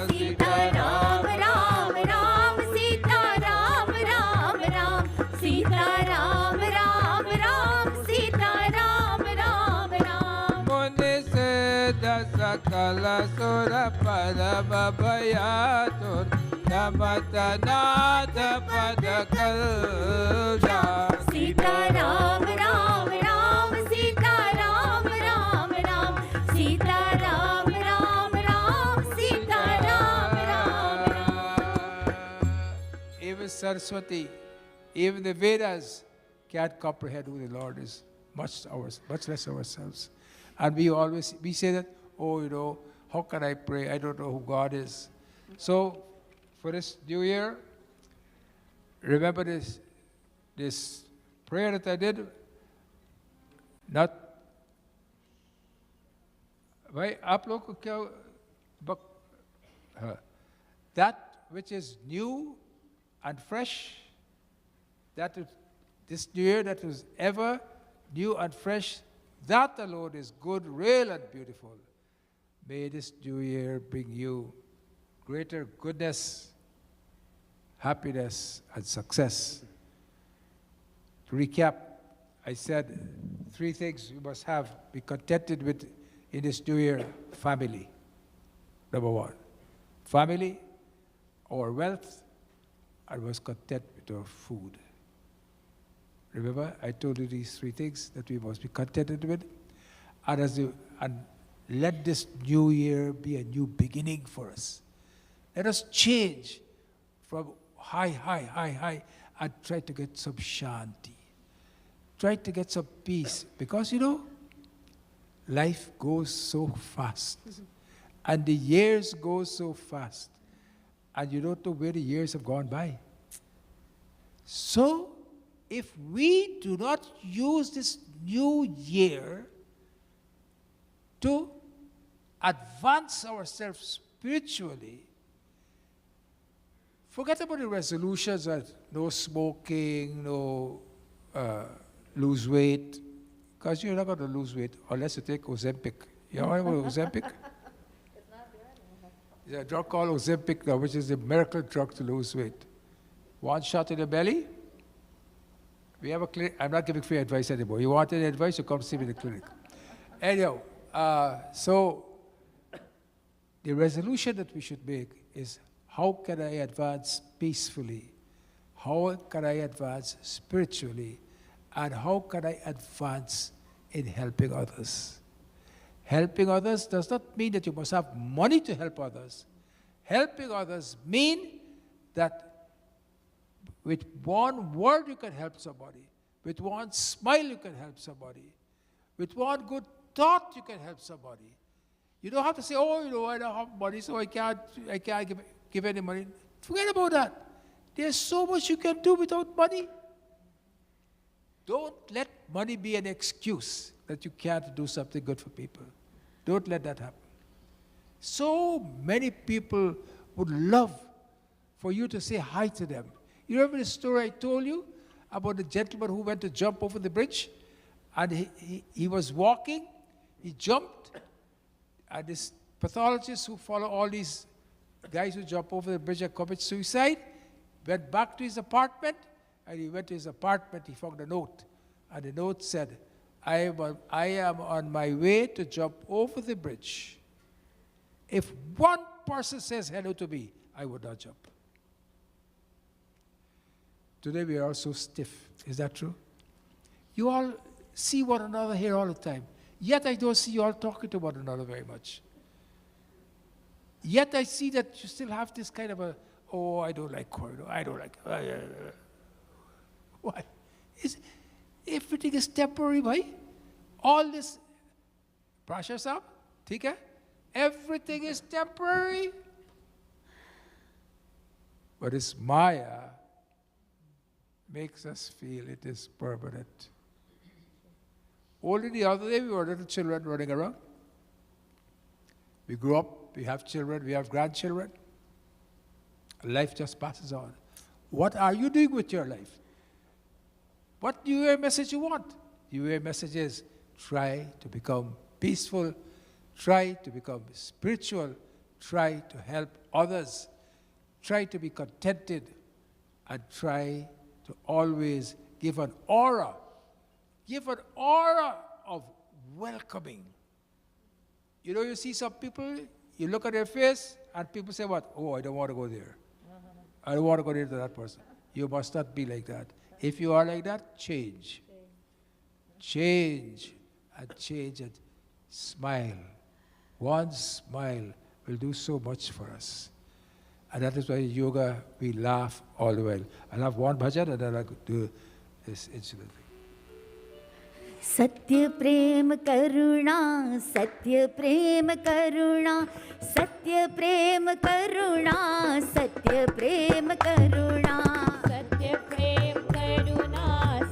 Sita Ram Ram Ram Sita Ram Ram Ram Sita Ram Ram Ram Sita Ram Ram Ram Muni Siddha Sakala Sura Parama Bhayatur Namata Nada Padakalja Sita Ram Ram Ram Sita Ram Ram Ram Sita Ram Ram Ram Sita Ram Ram Ram Even Saraswati, even the Vedas can't comprehend who the Lord is, much less ourselves. And we say that, oh, how can I pray? I don't know who God is. So, for this new year, remember this prayer that I did. Not, भाई आप लोग को क्या that which is new and fresh, this new year that was ever new and fresh, that alone is good, real and beautiful. May this new year bring you greater goodness, happiness, and success. To recap, I said 3 things you must be contented with in this new year. Family, number 1. Family, our wealth, and was content with our food. Remember, I told you these 3 things that we must be contented with. And let this new year be a new beginning for us. Let us change from high, and try to get some shanti. Try to get some peace. Because, life goes so fast. And the years go so fast. And you don't know where the years have gone by. So, if we do not use this new year to advance ourselves spiritually, forget about the resolutions that no smoking, no lose weight, because you're not going to lose weight unless you take Ozempic. You know about Ozempic? It's not there anymore. There's a drug called Ozempic now, which is the miracle drug to lose weight. 1 shot in the belly. We have a clinic. I'm not giving free advice anymore. You want any advice, you come see me in the clinic. Anyhow, so the resolution that we should make is, how can I advance peacefully? How can I advance spiritually? And how can I advance in helping others? Helping others does not mean that you must have money to help others. Helping others mean that with 1 word you can help somebody. With 1 smile you can help somebody. With 1 good thought you can help somebody. You don't have to say, oh, I don't have money, so I can't give any money. Forget about that. There's so much you can do without money. Don't let money be an excuse that you can't do something good for people. Don't let that happen. So many people would love for you to say hi to them. You remember the story I told you about the gentleman who went to jump over the bridge? And he was walking, he jumped, and this pathologist who follow all these guys who jump over the bridge and commit suicide, went back to his apartment, and he went to his apartment, he found a note. And the note said, I am on my way to jump over the bridge. If one person says hello to me, I would not jump. Today we are all so stiff. Is that true? You all see one another here all the time. Yet I don't see you all talking to one another very much. Yet I see that you still have this kind of a, oh, I don't like corridor, I don't like... Why? Everything is temporary, bhai. All this... Prasha Sahib, theek hai? Everything is temporary. But this Maya makes us feel it is permanent. Only the other day we were little children running around. We grew up, we have children, we have grandchildren. Life just passes on. What are you doing with your life? What New Year message you want? New Year message is try to become peaceful, try to become spiritual, try to help others, try to be contented, and try to always give an aura of welcoming. You know, you see some people, you look at their face, and people say what? Oh, I don't want to go there. I don't want to go near to that person. You must not be like that. If you are like that, change. Change and smile. One smile will do so much for us. And that is why in yoga, we laugh all the while. I'll have one bhajan and then I'll do this insulin thing. सत्य प्रेम करुणा सत्य प्रेम करुणा सत्य प्रेम करुणा सत्य प्रेम करुणा सत्य प्रेम करुणा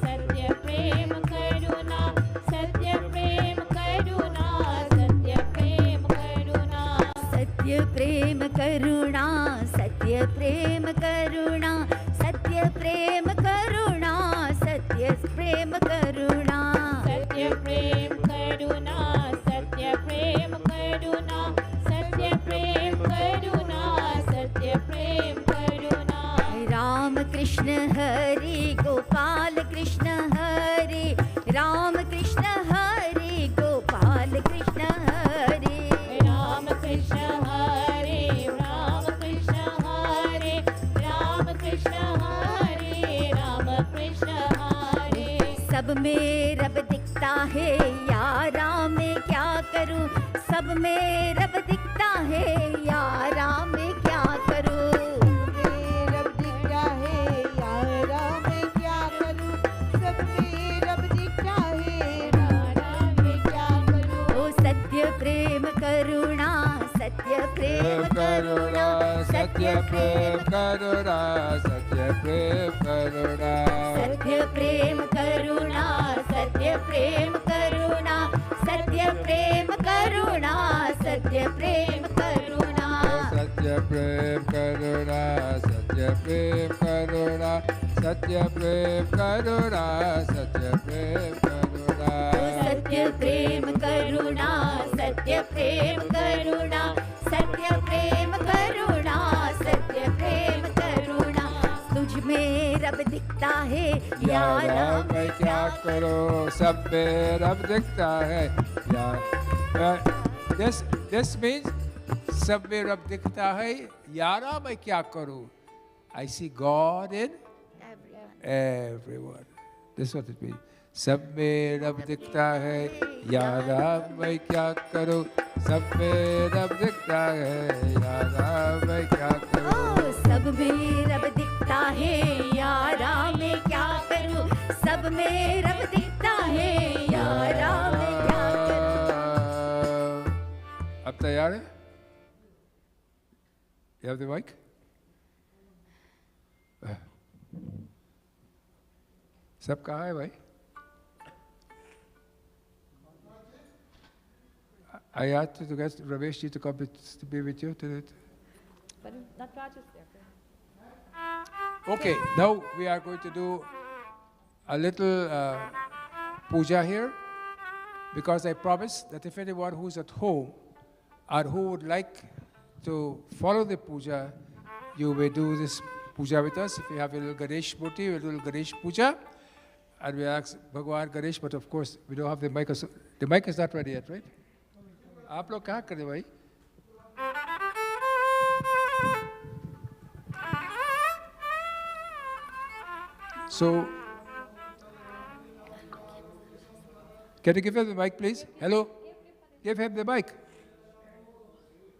सत्य प्रेम करुणा सत्य प्रेम करुणा सत्य प्रेम करुणा सत्य प्रेम करुणा सत्य प्रेम करुणा सत्य प्रेम करुणा सत्य प्रेम करुणा सत्य प्रेम करुणा सत्य प्रेम करुणा सत्य प्रेम करुणा सत्य प्रेम करुणा राम कृष्ण हरि गोपाल कृष्ण हरि राम कृष्ण हरि गोपाल कृष्ण हरि राम कृष्ण हरे राम कृष्ण हरे राम कृष्ण हरे राम कृष्ण हरे सब में रब दिखता है यारा मैं क्या करूं सब में रब दिखता है यारा मैं क्या करूं रब दिखता है यारा मैं क्या करूं सब में रब दिखता है यारा मैं क्या करूं ओ सत्य प्रेम करुणा सत्य प्रेम करुणा सत्य प्रेम करुणा सत्य प्रेम करुणा सत्य प्रेम करुणा सत्य प्रेम करुणा सत्य प्रेम करुणा सत्य प्रेम करुणा सत्य प्रेम करुणा सत्य प्रेम करुणा सत्य प्रेम करुणा सत्य प्रेम करुणा सत्य प्रेम करुणा सत्य प्रेम करुणा सत्य प्रेम करुणा सत्य प्रेम करुणा तुझ में रब दिखता है यारा मैं क्या करूं सब में रब दिखता है यार this means सब में रब दिखता है यारा मैं क्या करूं I see God in everyone. This is what it means. सब में रब दिखता है यारा मैं क्या करूं सब में रब दिखता है यारा मैं क्या करूं सब में रब दिखता है यारा मैं क्या करूं सब में रब दिखता है यारा मैं क्या करूं अब तैयार है You have the mic? सब कहाँ है भाई? I asked to get Ramesh ji to come to be with you today. But not Raj is there. Okay, now we are going to do a little puja here because I promised that if anyone who's at home or who would like to follow the puja, you may do this puja with us. If you have a little Ganesh Murti, we'll do a little Ganesh puja. And we ask Bhagwan Ganesh, but of course we don't have the mic. The mic is not ready yet, right? आप लोग क्या कर रहे भाई? So, can you give him the mic, please? Hello? Give him the mic.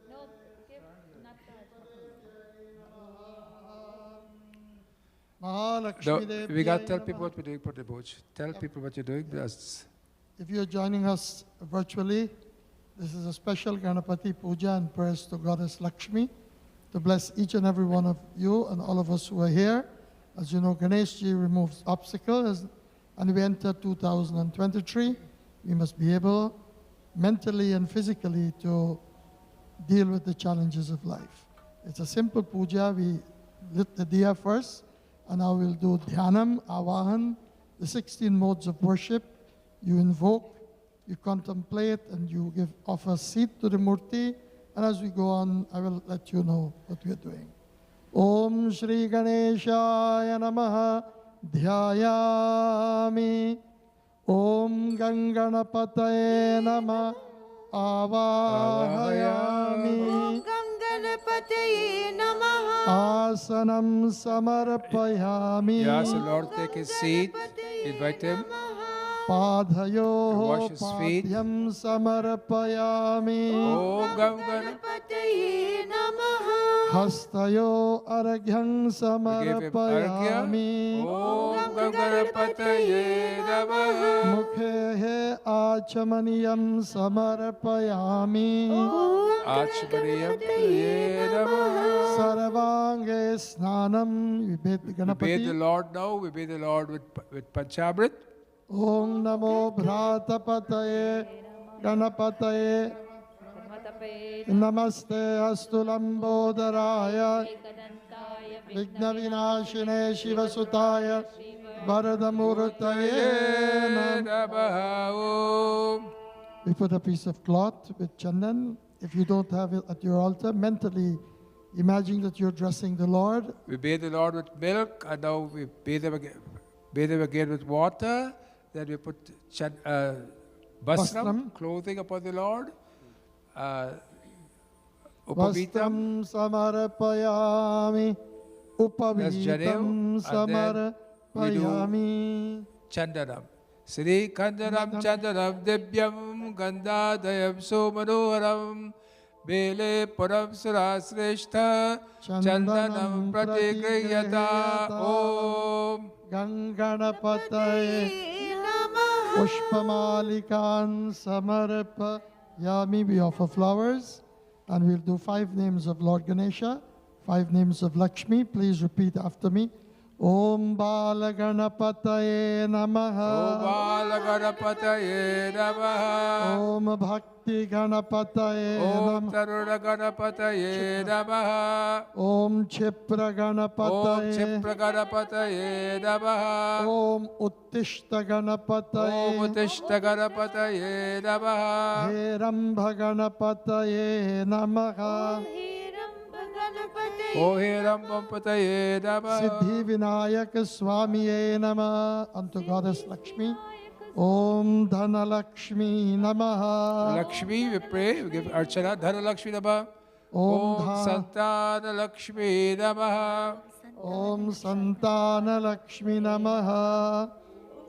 No, give not Mahalakshmi No, Devi we got to tell people what we're doing for the Bhoj. Tell people what you're doing. If you're joining us virtually, this is a special Ganapati Puja and prayers to Goddess Lakshmi to bless each and every one of you and all of us who are here. As you know, Ganeshji removes obstacles, and we enter 2023. We must be able, mentally and physically, to deal with the challenges of life. It's a simple puja. We lit the diya first, and now we'll do dhyanam, avahan, the 16 modes of worship. You invoke, you contemplate, and you offer seed to the murti. And as we go on, I will let you know what we are doing. Om Shri Ganeshaya Namaha Dhyayami. Om Ganganapataye Namaha Avahayami. Ganganapataye namaha. Asanam Samarpayami. Yes, the Lord take his seat. Invite him. Padhayoho Wash his feet. Padhyam Samarpayami. Om Gam Gam. Ganapataye namaha. Hastayo Aragyam We give him Samarpayami. Arghya. Om Gam Ganapataye Namaha. Mukhe Achamaniyam Samarpayami. Achmaniyam Taye Namaha. Sarvange Snanam. We bathe the We bathe the Ganapati. Lord now. We bathe the Lord with Panchamrit. Om Namo Bhratapataye Ganapataye. Namaste Astulambodharaya Vigna Vinashine Shivasutaya Varadamurtaye Namaha. Om. We put a piece of cloth with chandan. If you don't have it at your altar, mentally imagine that you're dressing the Lord. We bathe the Lord with milk, and now we bathe him again with water. Then we put basram, Vastram. clothing upon the Lord. Vastam Upavitam, samarpayami. That's Upavitam Janev, and then we do samarpayami. Chandanam. Sri Kandanam Chandanam Divyam Gandhadayam Somanoharam Bele Param Surasreshta Chandanam Pratigriyata Om. Ganganapataye Pushpamalikan Samarpayami. We offer flowers, and we'll do 5 names of Lord Ganesha, 5 names of Lakshmi. Please repeat after me. Om Balaganapataye Om Namaha. Balaganapataye Namaha. Om Bhakti Ganapataye Om Namaha. Taruna Ganapataye Namaha. Om Chipra Om Ganapataye. Chipraganapataye Namaha. Om Uttishta Om Ganapataye. Uttishta Ganapataye Namaha. Herambha Ganapataye Namaha. O Hiram Pampataye Namaha. Siddhi Vinayak Swamiye Nama. Unto Goddess Lakshmi. Om Dhana Lakshmi Namaha. Lakshmi, we pray, we give Archana, Dhana Lakshmi Namaha. Om Om Santana Lakshmi Namaha. Om Santana Lakshmi Namaha.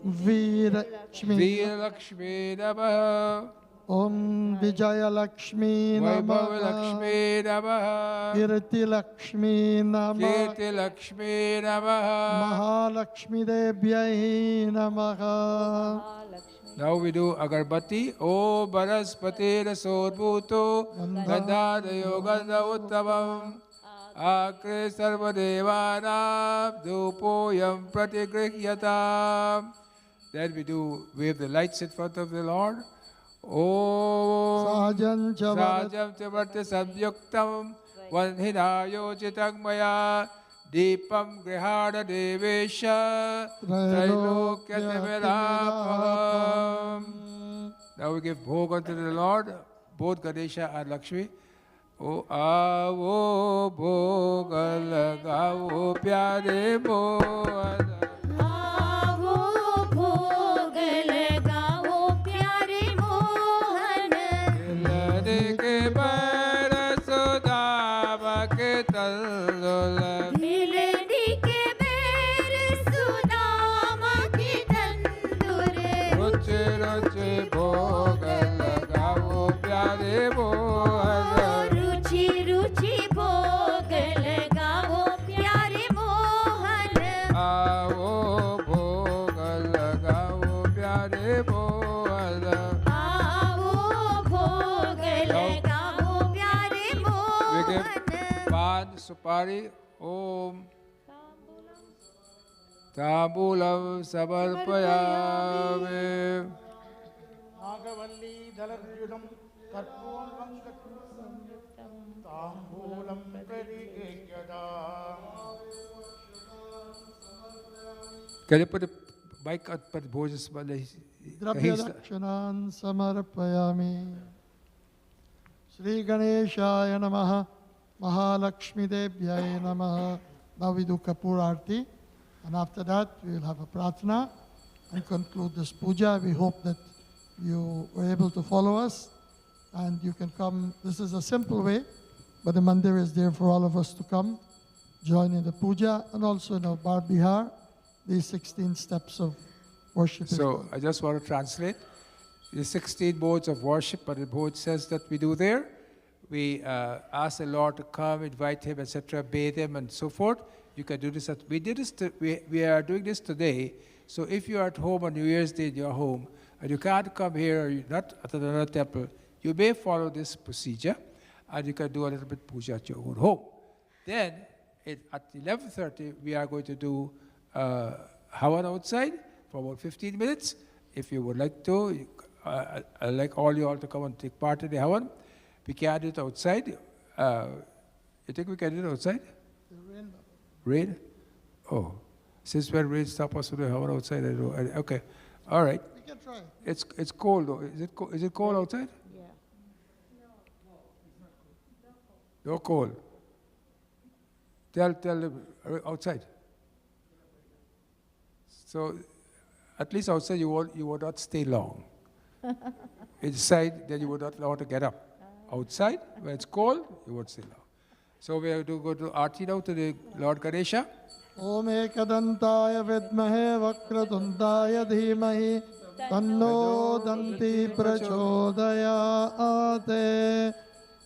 Veera Lakshmi. Veera Lakshmi Namaha. Om Vijaya Lakshmi Vaibhava Namaha. Lakshmi Namaha. Kirti Lakshmi Namaha. Kirti Lakshmi Namaha. Mahalakshmi Devyai Namaha. Now we do Agarbati. O Baraspati Rasodbhuto Gandhadayo Gandha Uttavam Akre Sarvadevanam Dhupoyam Pratigrihyata. Then we wave the lights in front of the Lord. Om Sajan Chavarat. Sajam Chavarti Samyuktam Vanhinayo Chitangmaya Deepam Grihada Devesha Trailokya Timirapaham. Now we give bhog unto the Lord, both Ganesha and Lakshmi. O aavo bhog lagao pyare bhog. आवो रुचि भोग लगाओ प्यारे मोहन रुचि रुचि भोग लगाओ प्यारे मोहन आओ भोग लगाओ प्यारे मोहन आओ भोग लगाओ प्यारे मोहन पान सुपारी ओम तांबूलम समर्पयामि नागवल्ली दलद्युतं कर्पूरं संयुक्तं ताम्बूलं परिगृह्यता. Can you put the mic up for Bhajans? द्रव्यदक्षिणान् समर्पयामि. Shri Ganeshaya Namaha, Mahalakshmi Devyai Namaha. Now we do Kapoor Aarti, and after that we will have a pratna and conclude this puja. We hope that you were able to follow us and you can come. This is a simple way, but the mandir is there for all of us to come, join in the puja, and also in our Bar Bihar, these 16 steps of worship. So I just want to translate the 16 modes of worship, but the Bhoj says that we do there. We ask the Lord to come, invite Him, etc., bathe Him, and so forth. You can do this. We did this. We are doing this today. So if you are at home on New Year's Day in your home and you can't come here, or you're not at another temple, you may follow this procedure, and you can do a little bit puja at your own home. Then at 11:30 we are going to do Havan outside for about 15 minutes. If you would like to, I'd like all you all to come and take part in the Havan. We can do it outside. You think we can do it outside? Rain? Oh. Since when rain stop us to do Havan outside? I don't know. Okay. All right. We can try. It's cold though. Is it cold outside? Yeah. No cold. Tell them outside. So at least outside you will not stay long. Inside, then you would not want to get up. Outside, when it's cold, you won't stay long. So we have to go to Aarti now, to the Lord Ganesha. Om Ekadantaya Vidmahe Vakratundaya Dhimahi Tanno Danti Prachodayate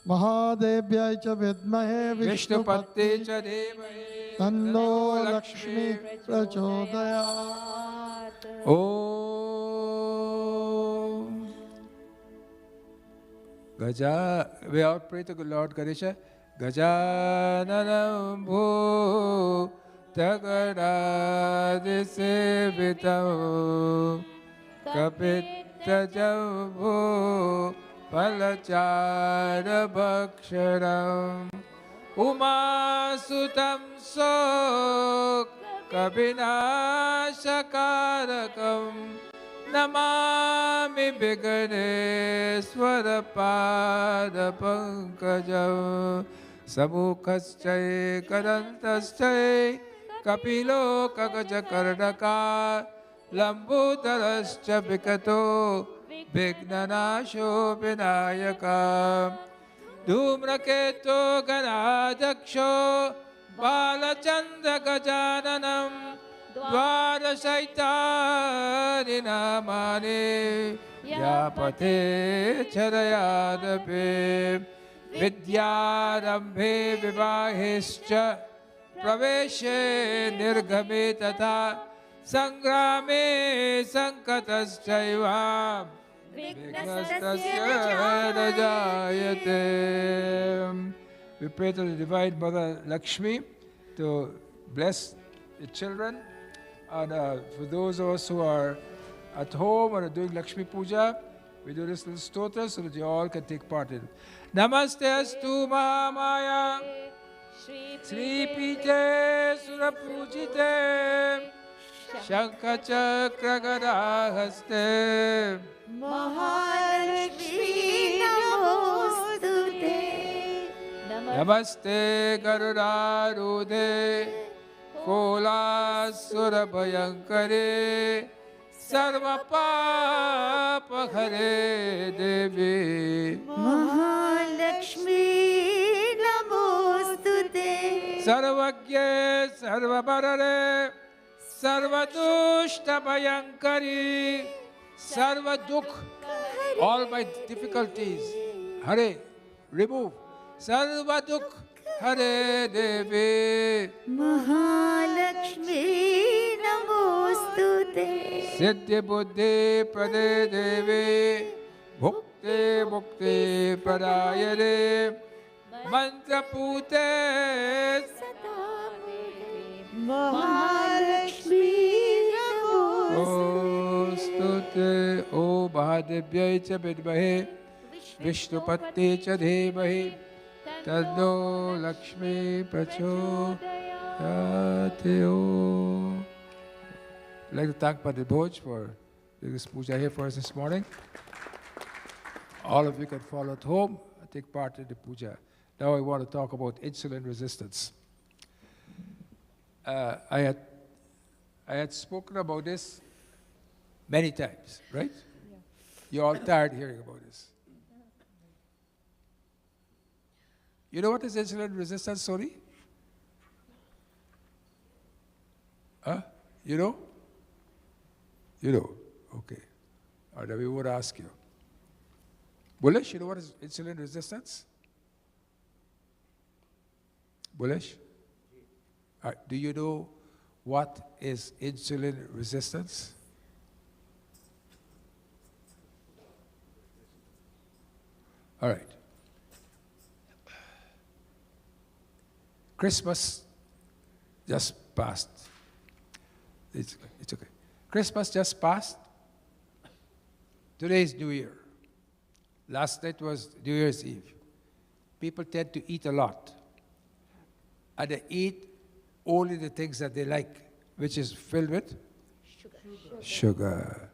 Mahadevya cha Vidmahe Vishnupate cha Devahe Tanno Lakshmi Prachodayate. Om Gaja, we all pray to the Lord Ganesha. Gajananam bhu tagadadi sevitam kapitajam bhu palachara bhaksharam umasutam sok kabinashakarakam namami Viganeswara pada pankajam samukhaschay kadantaschay kapilo kagajakarnaka lambutarascha vikato vignanasho vinayaka dhumraketo ganadaksho balachandra gajananam Dvarasaitani namani yapate charayadape vidyarambhe vivahescha praveshe nirgame tatha sangrame sankataschaiva vignastasya rajayate. We pray to the Divine Mother Lakshmi to bless the children. And for those of us who are at home or are doing Lakshmi Puja, we do this little stotra so that you all can take part in it. Namaste astu Mahamaya Sri Pite Surapujite Shankha Chakra Gada Haste Mahalakshmi Namostute Namaste Garudarudhe Kolasura Bhayankare Sarva Papa Hare Devi Mahalakshmi Namostute Sarvagye Sarva Barare Sarva Dushta Bhayankari Sarva Dukh, all my difficulties, Hare, remove. Sarva Dukh, Hare Devi. Mahalakshmi Namostute. Siddhi Buddhi Prade Devi. Bhukti Bhukti Pradayane. Mantra Pute. Mahalakshmi Namaste. O Mahadevya cha vidmahe. Vishnupati cha dheemahi. Tadno Lakshmi Prachodayate. I'd like to thank Padre Bhoj for doing this puja here for us this morning. All of you can follow at home and take part in the puja. Now I want to talk about insulin resistance. I had spoken about this many times, right? Yeah. You're all tired hearing about this. You know what is insulin resistance, sorry? Huh? You know? You know. Okay. All right, we would ask you. Bullish, you know what is insulin resistance? Bullish? All right, do you know what is insulin resistance? All right. Christmas just passed. It's okay. Christmas just passed. Today is New Year. Last night was New Year's Eve. People tend to eat a lot. And they eat only the things that they like, which is filled with sugar.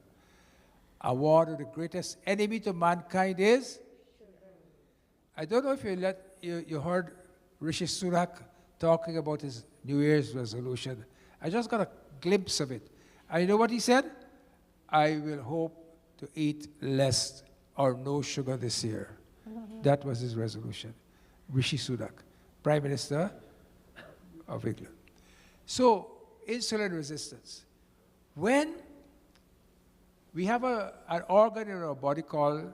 And one of the greatest enemy to mankind is? I don't know if you heard Rishi Sunak talking about his New Year's resolution. I just got a glimpse of it. And you know what he said? I will hope to eat less or no sugar this year. That was his resolution. Rishi Sunak, Prime Minister of England. So, insulin resistance. When we have an organ in our body called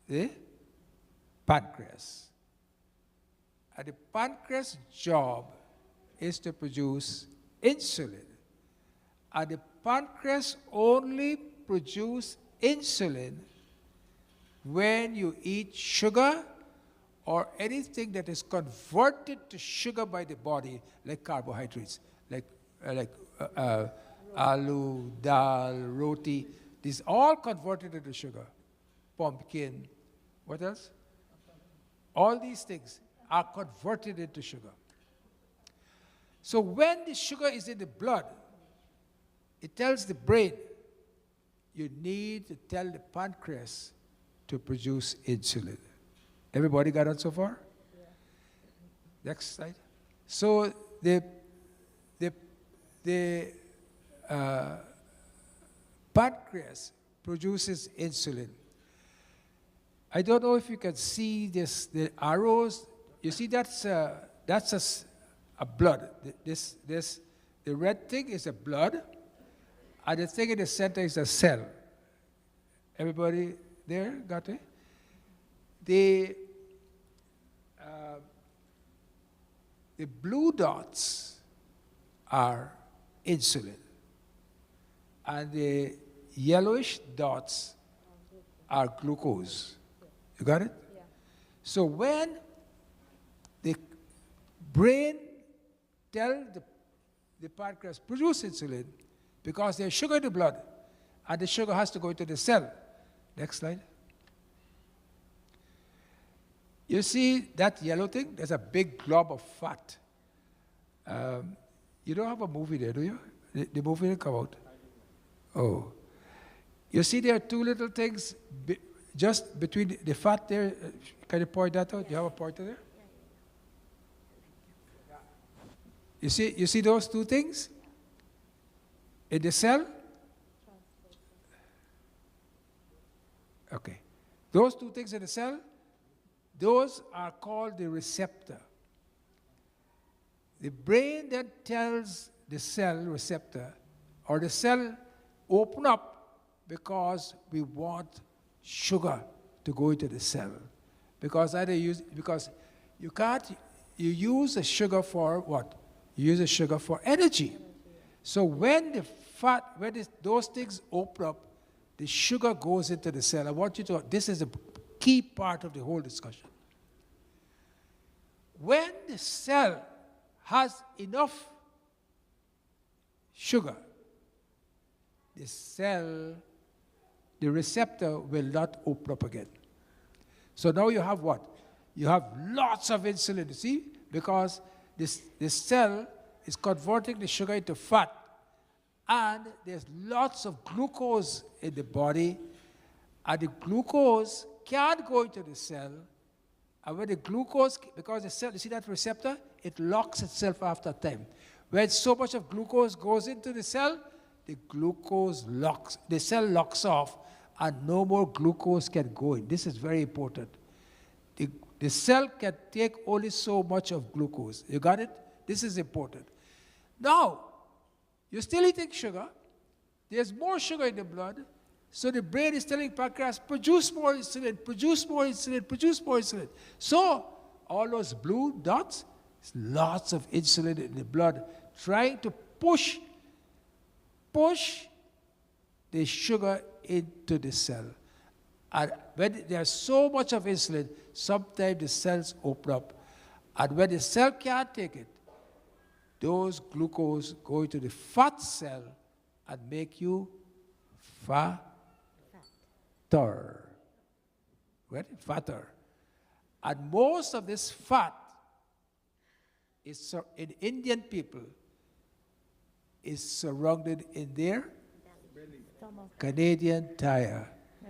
the pancreas. And the pancreas' job is to produce insulin. And the pancreas only produces insulin when you eat sugar or anything that is converted to sugar by the body, like carbohydrates, like aloo, dal, roti. These all converted into sugar. Pumpkin, what else? All these things are converted into sugar. So when the sugar is in the blood, it tells the brain, you need to tell the pancreas to produce insulin. Everybody got it so far? Yeah. Next slide. So the pancreas produces insulin. I don't know if you can see this, the arrows. You see that's a blood. The red thing is a blood, and the thing in the center is a cell. Everybody there got it? The blue dots are insulin, and the yellowish dots are glucose. You got it? Yeah. So when the brain tells the pancreas produce insulin, because there's sugar in the blood, and the sugar has to go into the cell. Next slide. You see that yellow thing? There's a big glob of fat. You don't have a movie there, do you? The movie didn't come out. Oh. You see there are two little things just between the fat there. Can you point that out? Do you have a pointer there? You see those two things? In the cell? Okay. Those two things in the cell, those are called the receptor. The brain then tells the cell receptor, or the cell open up because we want sugar to go into the cell. Because you use the sugar for what? You use the sugar for energy. So when the fat, those things open up, the sugar goes into the cell. I want you to, this is a key part of the whole discussion. When the cell has enough sugar, the receptor will not open up again. So now you have what? You have lots of insulin, you see? Because this cell is converting the sugar into fat. And there's lots of glucose in the body. And the glucose can't go into the cell. And when the glucose, because the cell, you see that receptor? It locks itself after time. When so much of glucose goes into the cell, the cell locks off, and no more glucose can go in. This is very important. The cell can take only so much of glucose. You got it? This is important. Now, you're still eating sugar. There's more sugar in the blood. So the brain is telling pancreas, produce more insulin, produce more insulin, produce more insulin. So all those blue dots, lots of insulin in the blood, trying to push the sugar into the cell. And when there's so much of insulin, sometimes the cells open up. And when the cell can't take it, those glucose go into the fat cell and make you fatter. Right? Fatter. And most of this fat is in Indian people is surrounded in their Canadian tire. Yeah.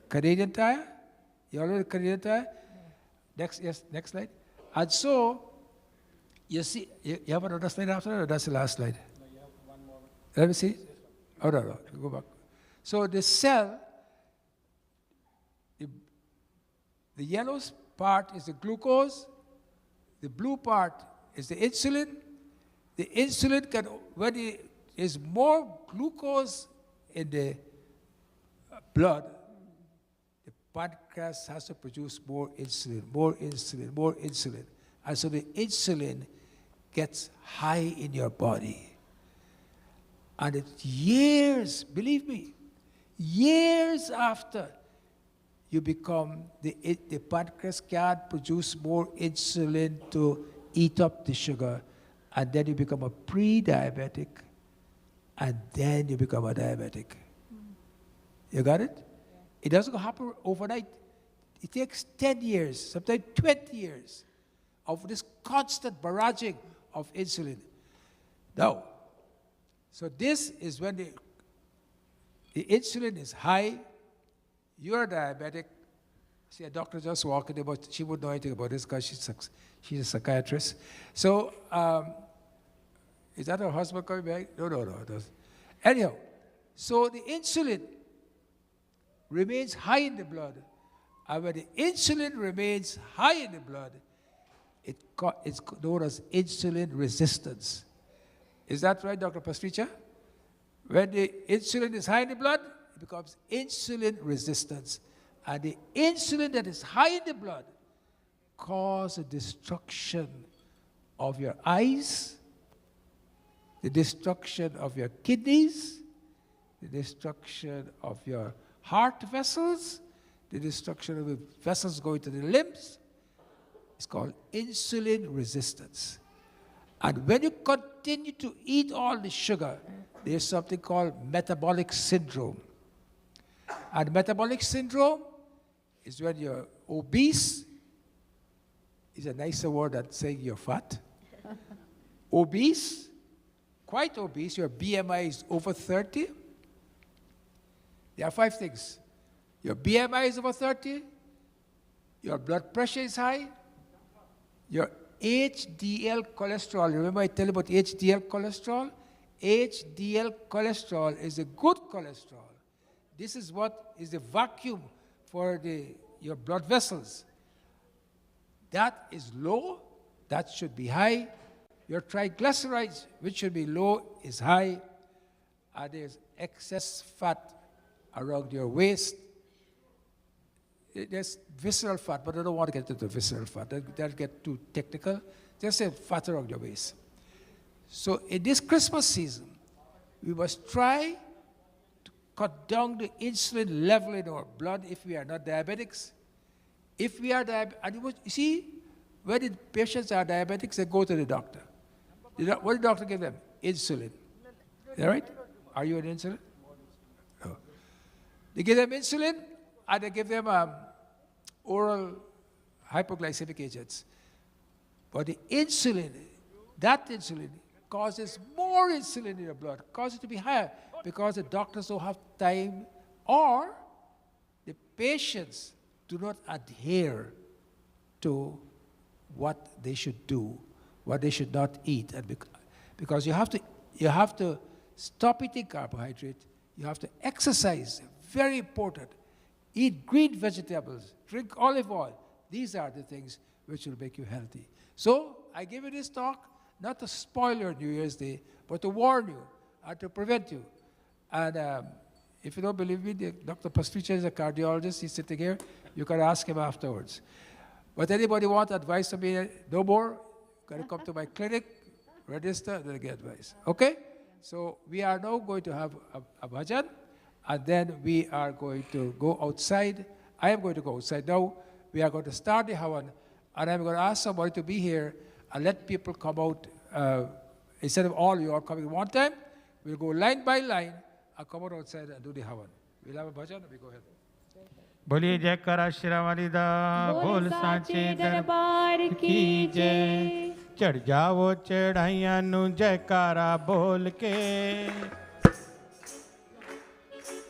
Canadian tire? You all know the Canadian tire? Yeah. Next slide. And so, you see, you have another slide after that, or that's the last slide? No, you have one more. Let me see. Oh, no, go back. So the cell, the yellow part is the glucose, the blue part is the insulin. The insulin can, when there is more glucose in the blood, the pancreas has to produce more insulin, more insulin, more insulin. And so the insulin gets high in your body. And it's years, believe me, years after you become, the pancreas can't produce more insulin to eat up the sugar, and then you become a pre-diabetic, and then you become a diabetic. You got it? Yeah. It doesn't happen overnight. It takes 10 years, sometimes 20 years of this constant barraging of insulin. Now, so this is when the insulin is high, you're diabetic. See, a doctor just walking about, she wouldn't know anything about this because she's a psychiatrist. So, is that her husband coming back? No. Anyhow, so the insulin remains high in the blood. And when the insulin remains high in the blood, it's known as insulin resistance. Is that right, Dr. Pastricha? When the insulin is high in the blood, it becomes insulin resistance. And the insulin that is high in the blood causes the destruction of your eyes, the destruction of your kidneys, the destruction of your heart vessels, the destruction of the vessels going to the limbs. It's called insulin resistance. And when you continue to eat all the sugar, there's something called metabolic syndrome. And metabolic syndrome is when you're obese. Is a nicer word than saying you're fat. Obese, quite obese, your BMI is over 30. There are 5 things. Your BMI is over 30, your blood pressure is high, your HDL cholesterol, remember I tell you about HDL cholesterol? HDL cholesterol is a good cholesterol. This is what is the vacuum for your blood vessels. That is low, that should be high. Your triglycerides, which should be low, is high. and there's excess fat around your waist. There's visceral fat, but I don't want to get into visceral fat. That'll get too technical. Just say fat around your waist. So in this Christmas season, we must try to cut down the insulin level in our blood if we are not diabetics. If we are diabetic, you see, when the patients are diabetics, they go to the doctor. What did the doctor give them? Insulin. Is that right? Are you on insulin? No. They give them insulin, and they give them oral hypoglycemic agents. But the insulin, that insulin, causes more insulin in your blood, causes it to be higher, because the doctors don't have time, or the patients do not adhere to what they should do, what they should not eat. And because you have to stop eating carbohydrate, you have to exercise, very important. Eat green vegetables, drink olive oil. These are the things which will make you healthy. So I give you this talk not to spoil your New Year's Day, but to warn you and to prevent you. And if you don't believe me, Dr. Pastricha is a cardiologist. He's sitting here. You can ask him afterwards. But anybody want advice from me? No more? Got to come to my clinic, register, and then get advice. Okay? So we are now going to have a bhajan, and then we are going to go outside. I am going to go outside now. We are going to start the Havan, and I'm going to ask somebody to be here and let people come out. Instead of all you all coming at one time, we'll go line by line and come out outside and do the Havan. We'll have a bhajan, and we go ahead. बोलिए जयकारा शिरावाली दा बोल सांचे दरबार की जय चढ़ जाओ चढ़ाइयां नु जयकारा बोल के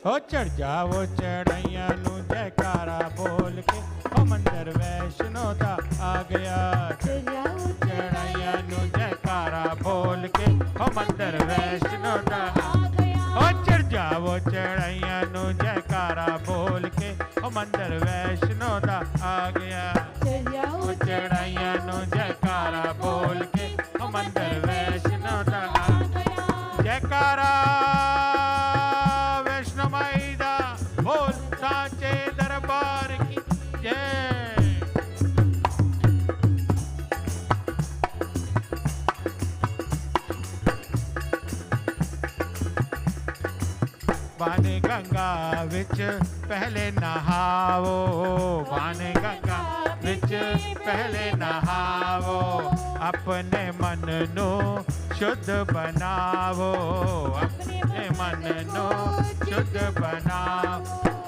हो चढ़ जाओ चढ़ाइयां नु जयकारा बोल के हो मंदिर वैष्णो दा आ गया चढ़ जाओ चढ़ाइयां नु जयकारा बोल के हो मंदिर वैष्णो दा आ गया हो चढ़ जाओ चढ़ाइयां नु जयकारा बोल के हो मंदिर वैष्णो दा आ गया चढ़ जाओ चढ़ाइयां नु जयकारा बोल के हो मंदिर वैष्णो दा आ गया जयकारा वैष्णो माई दा बोल सांचे दरबार की जय बाने गंगा विच पहले नहावो बाने गंगा विच पहले नहावो अपने मन नो शुद्ध बनावो अपने मन नो शुद्ध बनाओ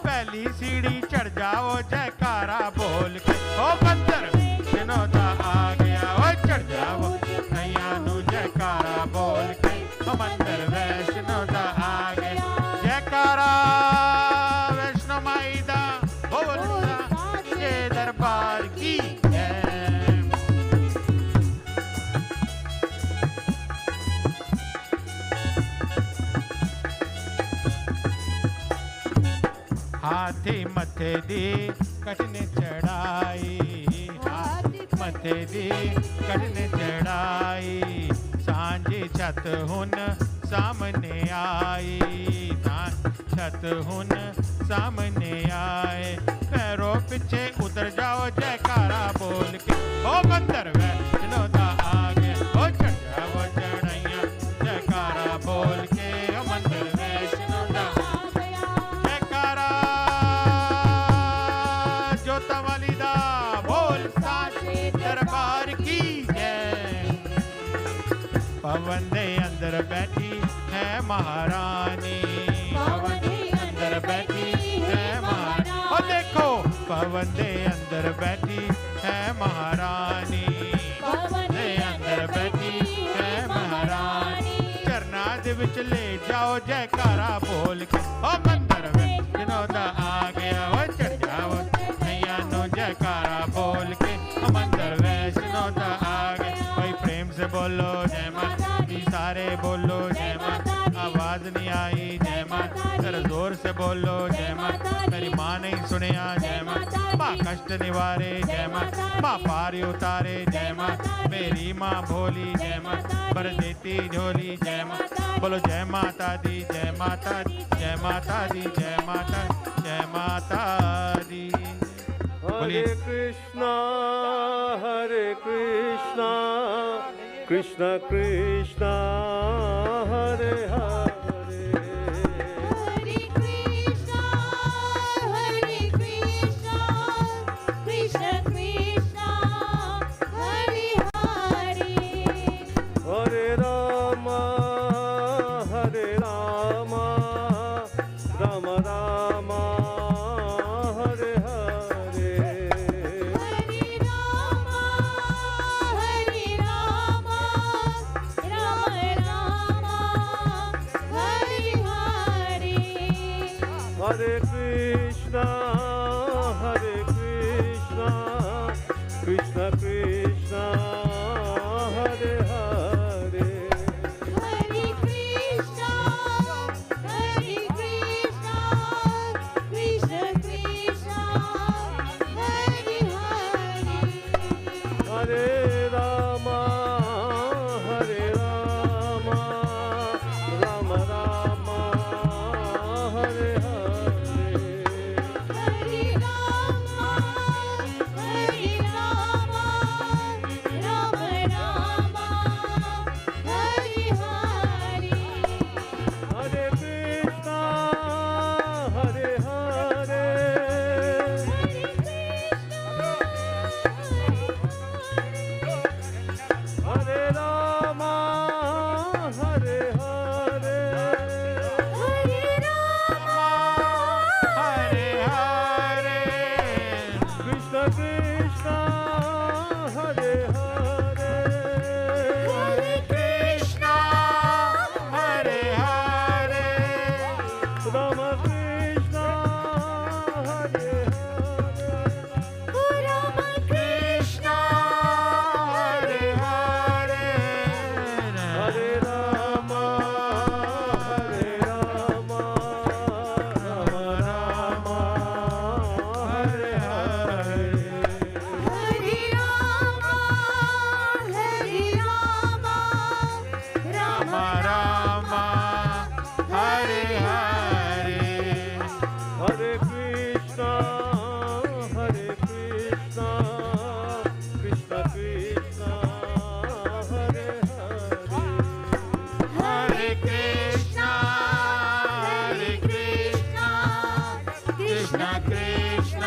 पहली सीढ़ी चढ़ जाओ जयकारा बोल के ओ मंदिर वैष्णो दा आ गया ओ चढ़ जाओ नैया नु जयकारा बोल के ओ मंदिर वैष्णो दा आ गया जयकारा वैष्णो माई दा बोल सांचे दरबार की हाथी मथे दी कटने चढ़ाई हाथी मथे दी कटने चढ़ाई सांझी छत हुन सामने आई छत हुन सामने आए पैरों पीछे उतर जाओ जयकारा बोल के ओ मंदिर वैष्णो दा आ गया ओ चढ़ जाओ चढ़ाइयां जयकारा बोल के ओ मंदिर वैष्णो दा आ गया जयकारा जोता वाली दा बोल सांचे दरबार की जय पवन दे अंदर बैठी है महारानी पवन दे अंदर बैठी है महारानी ओ देखो पवन दे अंदर बैठी है महारानी पवन दे अंदर बैठी है महारानी चरना दे विच ले जाओ जयकारा बोल के ओ मंदिर वैष्णो दा आ गया ओ चढ़ जाओ नैया नु जयकारा बोल के ओ मंदिर वैष्णो दा आ गया भाई प्रेम से बोलो जय माता दी सारे बोलो जय माता आवाज नहीं आई जय माता जरा जोर से बोलो जय माता मेरी माँ नहीं सुनिया जय माता माँ कष्ट निवारे जय माता, माँ पारी उतारे जय माता, मेरी माँ भोली जय माता, भर देती झोली जय माता, बोलो जय माता दी जय माता दी जय माता दी जय माता जय माता दी। हरे कृष्णा कृष्ण कृष्ण हरे हरे, हरे कृष्णा कृष्ण कृष्ण हरे हरे, हरे राम राम राम हरे हरे, हरे राम राम राम हरे हरे, हरे कृष्णा कृष्ण कृष्ण हरे हरे, हरे कृष्णा कृष्ण कृष्ण हरे हरे, हरे राम राम राम हरे हरे, हरे राम राम राम हरे हरे, हरे कृष्णा हरे हरे, हरे राम हरे हरे, हरे राम हरे हरे कृष्ण कृष्ण हरे हरे, हरे कृष्णा हरे हरे राम कृष्ण हरे हरे, राम कृष्णा हरे हरे हरे राम राम हरे हरे, हरे राम राम राम हरे हरे हरे कृष्ण कृष्ण कृष्ण हरे हरे, हरे कृष्णा कृष्ण कृष्ण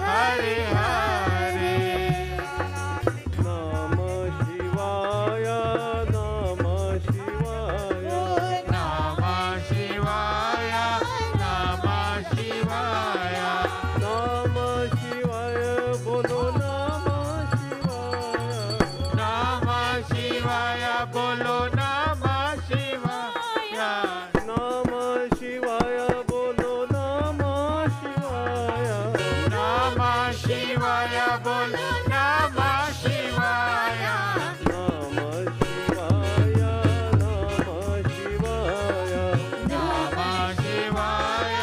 हरे हरे नाम शिवाय नाम शिवाय, नमः शिवाय नमः शिवाय नाम शिवाय बोलो नमः शिवाय, नमः शिवाय बोलो नमः शिवाय नमः शिवाय बोलो नमः शिवाय, नमः शिवाय बोलो नमः शिवाय नमः शिवाय नमः शिवाय, नमः शिवाय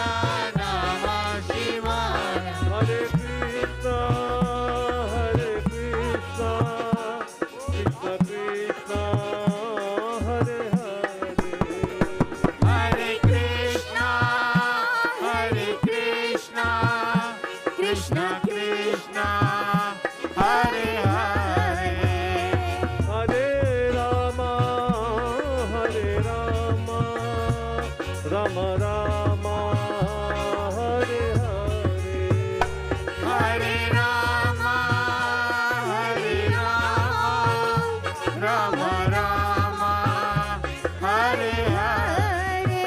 नमः शिवाय हरे कृष्ण कृष्ण कृष्ण हरे हरे, हरे कृष्णा कृष्ण कृष्ण हरे हरे हरे राम राम राम हरे हरे, हरे राम राम राम हरे हरे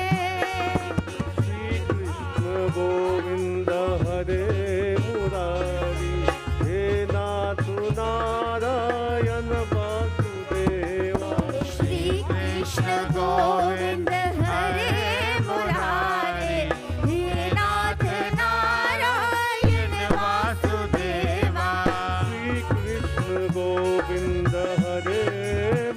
श्री कृष्ण गोविंद हरे मुरारी, हे नाथ नारायण वासुदेवा, श्री कृष्ण गोविंद हरे मुरारे, हे नाथ नारायण वासुदेवा श्री कृष्ण गोविंद हरे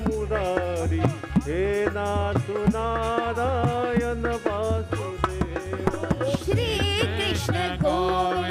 मुरारी, हे नाथ नारायण वासुदेवा, श्री कृष्ण गोविंद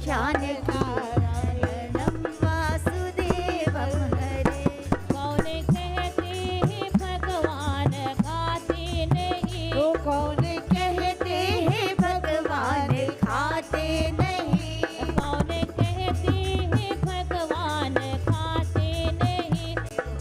जानकीनारायणं वासुदेवं हरे। कौन कहते हैं भगवान खाते नहीं, तो कौन कहते हैं भगवान खाते नहीं, कौन कहते हैं भगवान खाते नहीं,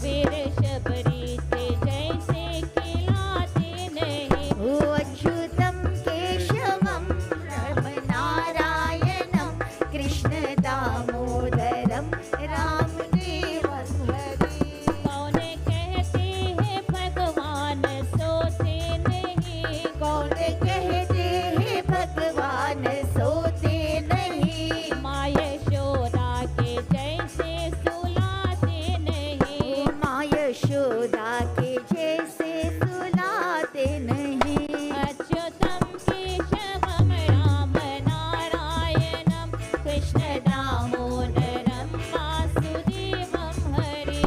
वीर शबरी से जैसे खिलाते नहीं। ओ अच्युतं केशवं रामनारायणं कृष्ण दामोदरं रामदेवं हरे। कौन कहते हैं भगवान सोते नहीं, कौन कहते हैं भगवान सोते नहीं, माँ यशोदा के जैसे सुलाते नहीं। माँ यशोदा के जैसे सुलाते नहीं। अच्युतं केशवं राम नारायणं कृष्ण दामोदरं वासुदेवं हरे।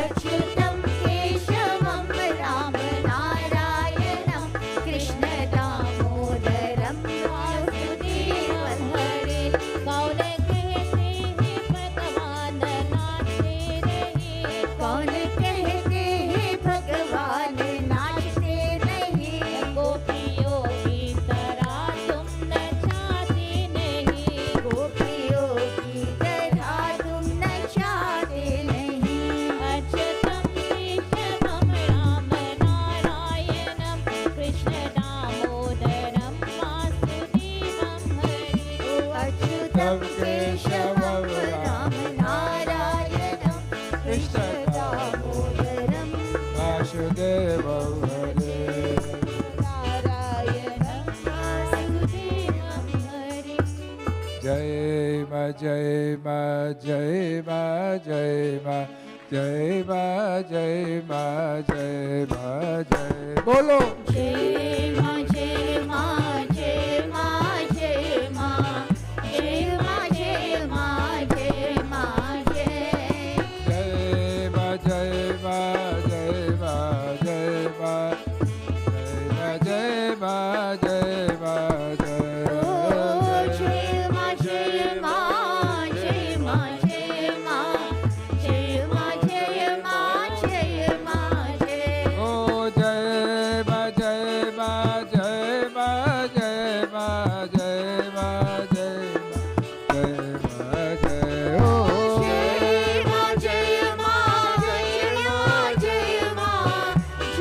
अच्युतं केशवं रामनारायणं कृष्ण दामोदरं वासुदेवं हरे। कौन कहते हैं भगवान नाचते नहीं, कौन कहते हैं भगवान नाचते नहीं, गोपियों की तरह तुम नचाते नहीं। गोपियों की तरह तुम नचाते नहीं। अच्युतं केशवं राम नारायणं कृष्ण दामोदरं वासुदेवं हरे। अच्युतं केशवं रामनारायणं कृष्ण दामोदरं वासुदेवं हरे। नारायणं वासुदेवं हरे। जय मा जय मा जय मा जय मा जय मा जय मा जय मा जय बोलो। जय माँ जय माँ जय माँ जय माँ जय माँ जय माँ जय माँ जय। जय मा जय मा जय मा जय मा जय मा जय मा जय ओ जय माँ जय माँ जय माँ जय माँ जय माँ जय माँ जय माँ जय। ओ जय मा जय मा जय मा जय मा जय मा जय मा जय ओ जय माँ जय माँ जय माँ जय माँ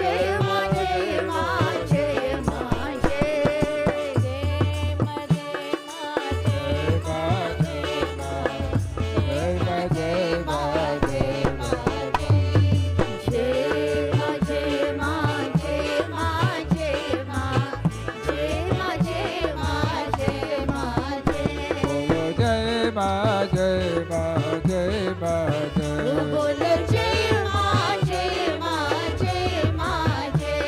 जय माँ जय माँ जय माँ जय। जय माँ जय माँ जय माँ जय माँ जय माँ जय माँ जय माँ जय। जय मा जय मा जय मा जय बोलो जय माँ जय माँ जय माँ जय।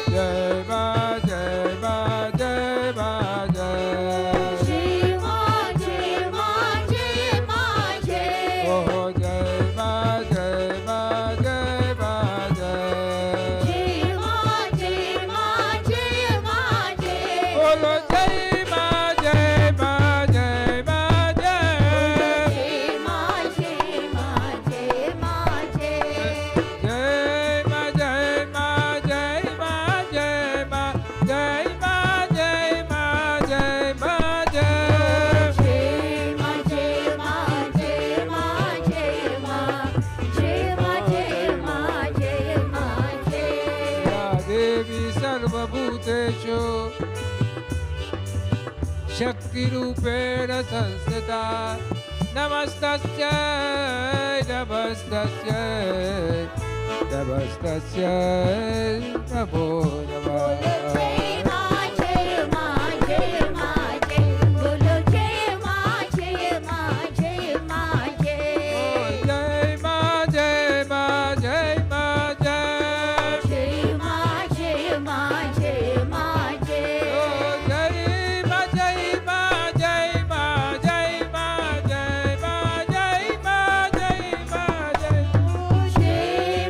जय मा जय मा जय मा जय जय माँ जय माँ जय माँ जय। ओ जय मा जय मा जय मा जय जय माँ जय माँ जय माँ जय। बोलो जय मा जय मा जय मा जय जय माँ जय माँ जय माँ जय। जय मा जय मा जय मा जय मा जय मा जय मा जय मा जय जय माँ जय माँ जय माँ जय माँ जय माँ जय माँ जय माँ जय। या देवी सर्वभूतेषु शक्तिरूपेण संस्थिता नमस्तस्यै नमस्तस्यै नमस्तस्यै नमो नमः जय माँ जय माँ जय माँ जय। बोलो जय माँ जय माँ जय माँ जय। जय मा जय मा जय मा जय जय माँ जय माँ जय माँ जय। जय मा जय मा जय मा जय मा जय मा जय मा जय मा जय जय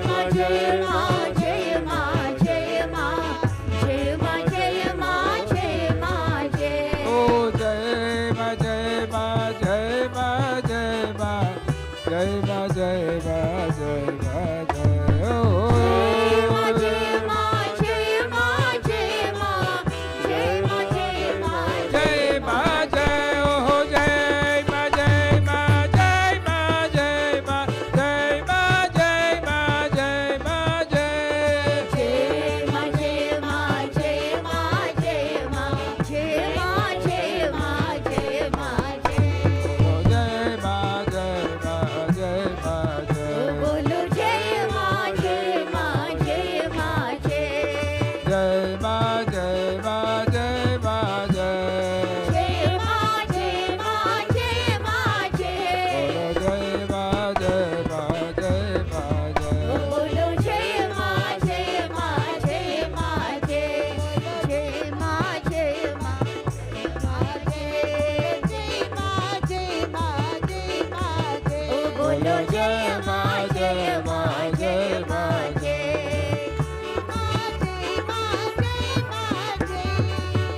माँ जय माँ जय माँ जय माँ जय माँ जय माँ जय माँ जय माँ जय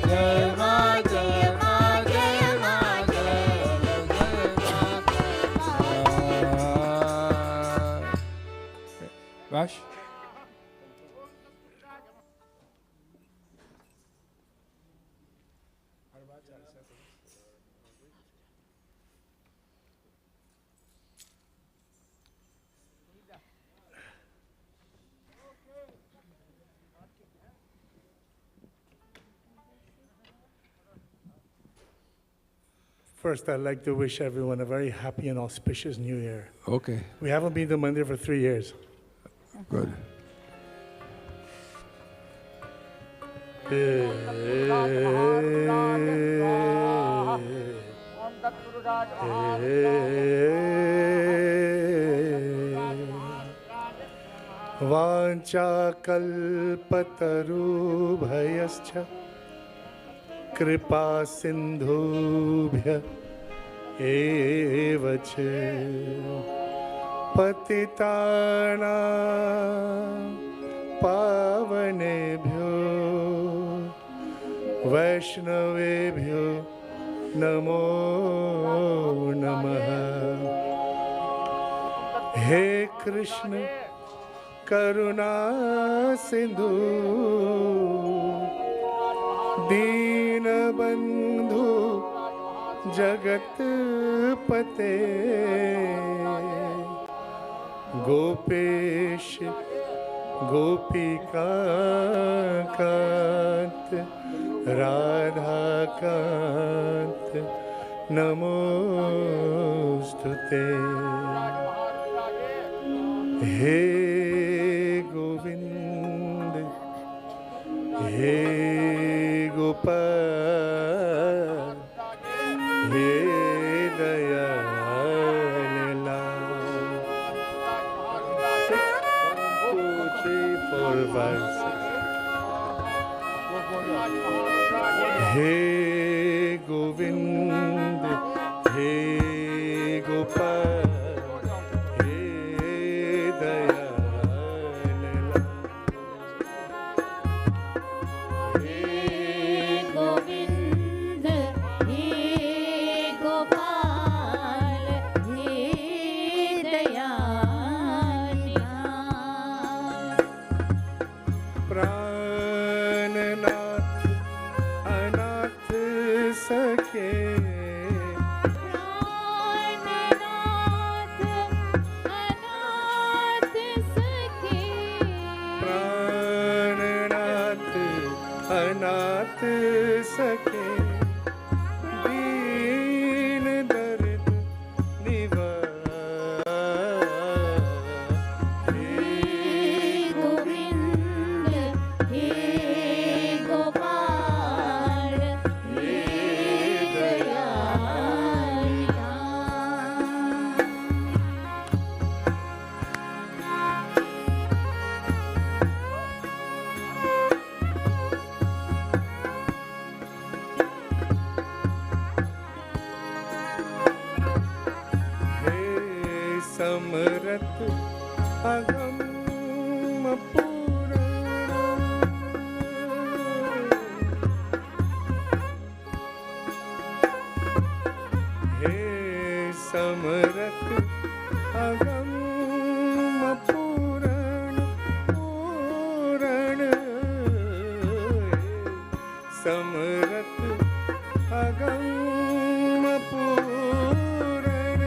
जय माँ जय माँ जय माँ Vash? First, I'd like to wish everyone a very happy and auspicious New Year. Okay, We haven't been to Mandir for 3 years. good. वाञ्छाकल्पतरुभयश्च कृपा सिन्धुभ्य एव च पतितानां पावनेभ्यो वैष्णवेभ्यो नमो नमः। हे कृष्ण करुणा सिंधु दीनबंधु जगतपते गोपेश गोपिकान्त राधाकान्त नमोस्तुते। हे गोविंद हे गोपाल हे दयाल लाल। 1, 2, 3, 4, 5, 6। हे गोविंद हे गोपाल हे दयाल लाल। हे गोविंद हे गोपाल हे दयाल प्राणनाथ अनाथ सखे प्राणनाथ अनाथ सखे प्राणनाथ अनाथ सखे दीन दर्द निवार। हे गोविंद हे गोपाल हे दयाल हे समरथ अगम हे समरथ अगम पूरण पूरण समरथ अगम पूरण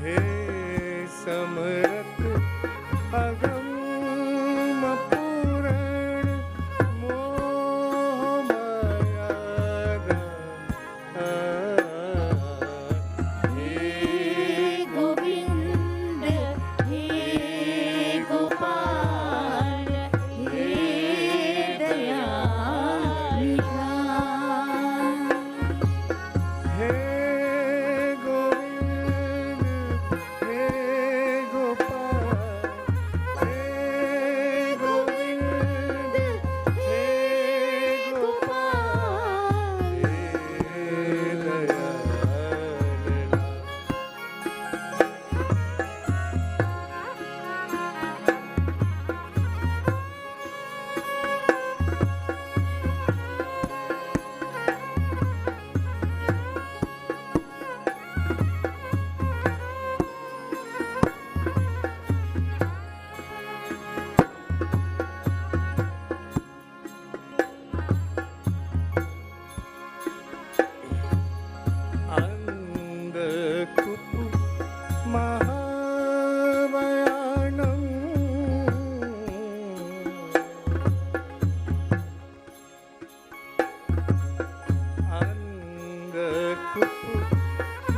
हे समरथ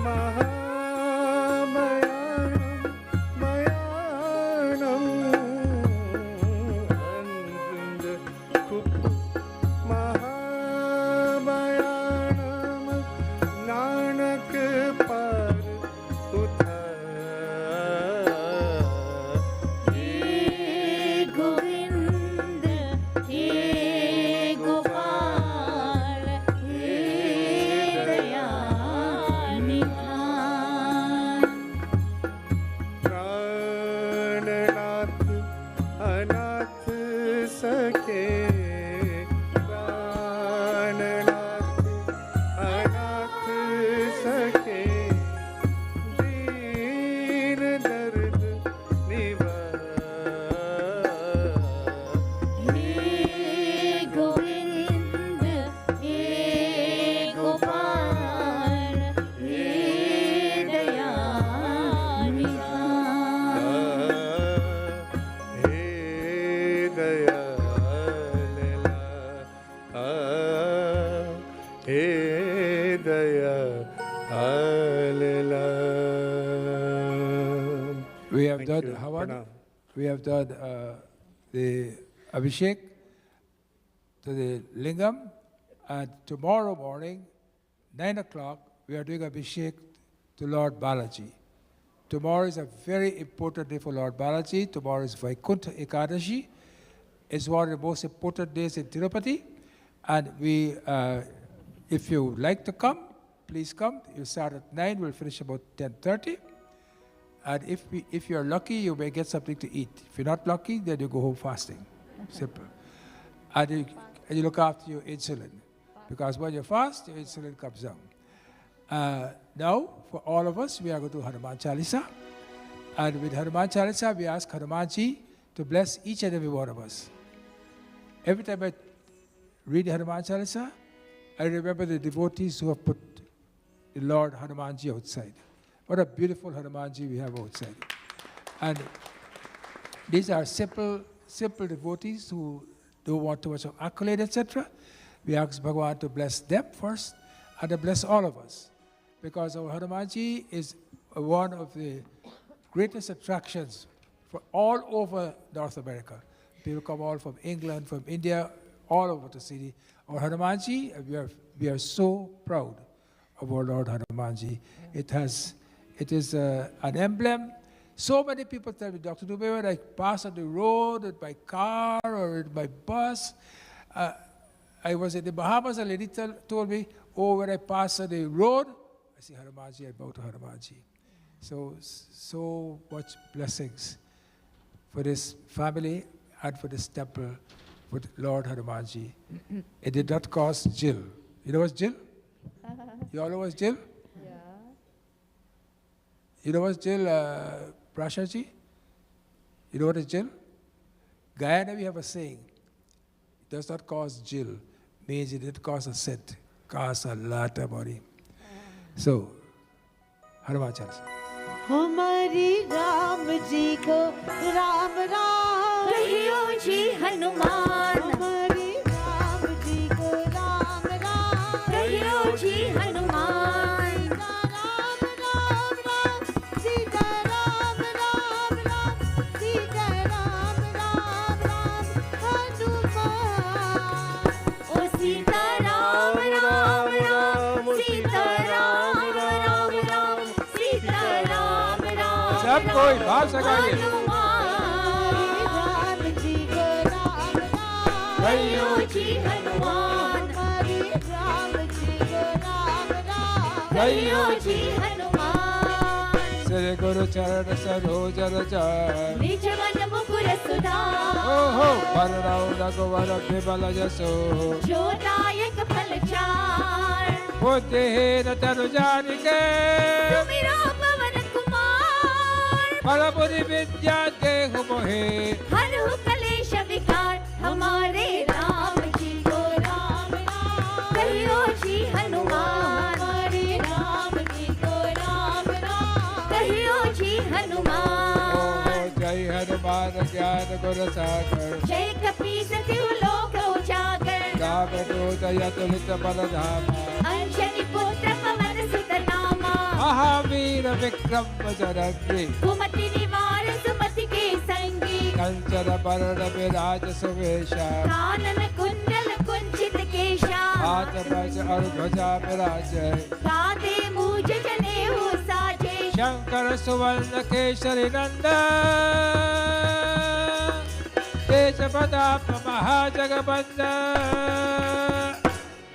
Mayanam Anand Kupu Mahamayanam Nanak Par हे गोविंद हे गोपाल हे दयानिधान प्राणनाथ अनाथ सखे प्राणनाथ अनाथ सखे दीन दर्द निवार हे गोविंद हे गोपाल हे दयानिधान हे दयालला हे दयालला We have Thank done you. Havan, Pranam. we have done the Abhishek to the Lingam, and tomorrow morning, 9 o'clock, we are doing Abhishek to Lord Balaji. Tomorrow is a very important day for Lord Balaji. Tomorrow is Vaikuntha Ekadashi. It's one of the most important days in Tirupati. And we, if you would like to come, please come. You start at 9, we'll finish about 10:30. And if you're lucky, you may get something to eat. If you're not lucky, then you go home fasting. Simple. And you look after your insulin. Because when you fast, your insulin comes down. Now, for all of us, we are going to do Hanuman Chalisa. And with Hanuman Chalisa, we ask Hanumanji to bless each and every one of us. Every time I read Hanuman Chalisa, I remember the devotees who have put the Lord Hanumanji outside. What a beautiful Hanumanji we have outside. And these are simple devotees who don't want too much of accolade, etc. We ask Bhagavan to bless them first and to bless all of us. Because our Hanumanji is one of the greatest attractions for all over North America. People come all from England, from India, all over to see our Hanumanji. We are so proud of our Lord Hanumanji. It is an emblem. So many people tell me, Dr. Dubey, when I pass on the road with my car or in my bus, I was in the Bahamas, a lady told me, oh, when I pass on the road, I see Hanumanji, I bow to Hanumanji. So much blessings for this family and for this temple with Lord Hanumanji. It did not cost Jill. You know what's Jill? You all know what's Jill? Yeah. You know what's Jill, Prashaji? You know what is Jill? Guyana, we have a saying. It does not cost Jill. Means it didn't cost a cent. Cost a lot of money. So, Hanuman Chalisa. हमारी राम जी को राम राम कहियो जी हनुमान हमारी राम जी को राम राम कहियो जी हनुमान राम राम राम सीता राम राम राम सीता राम राम राम हनुमान ओ सीता राम राम राम सीता राम राम राम सीता राम राम सब कोई भाव से गाइए। हनुमान राम जी को राम राम कहियो जी हनुमान हमारी राम जी को राम राम कहियो जी हनुमान श्री गुरु चरण सरोज रज निज मन मुकुर सुधार ओहो बलराम रघुवर विमल जसो जो दायक फल चार बुद्धिहीन तनु जानिके सुमिरो पवन कुमार बल बुद्धि विद्या देहु मोहे हरहु कलेश विकार हमारे राम जी को राम राम कहियो जी हनुमान हमारे राम जी को राम राम कहियो जी हनुमान जय हनुमान ज्ञान गुण सागर जय कपीस तिहु लोक उजागर राम दूत यतुलित बल धामा अंजनी पुत्र पवन सुत नामा महावीर विक्रम बजरंगी कुमति निवार सुमति के संगी कंचन वरण विराज सुवेशा कानन कुंडल कुंचित केशा हाथ वज और ध्वजा विराजय कांधे मूज जनेऊ साजे शंकर सुवर्ण केसरी नंदन देश प्रताप महाजगबंदन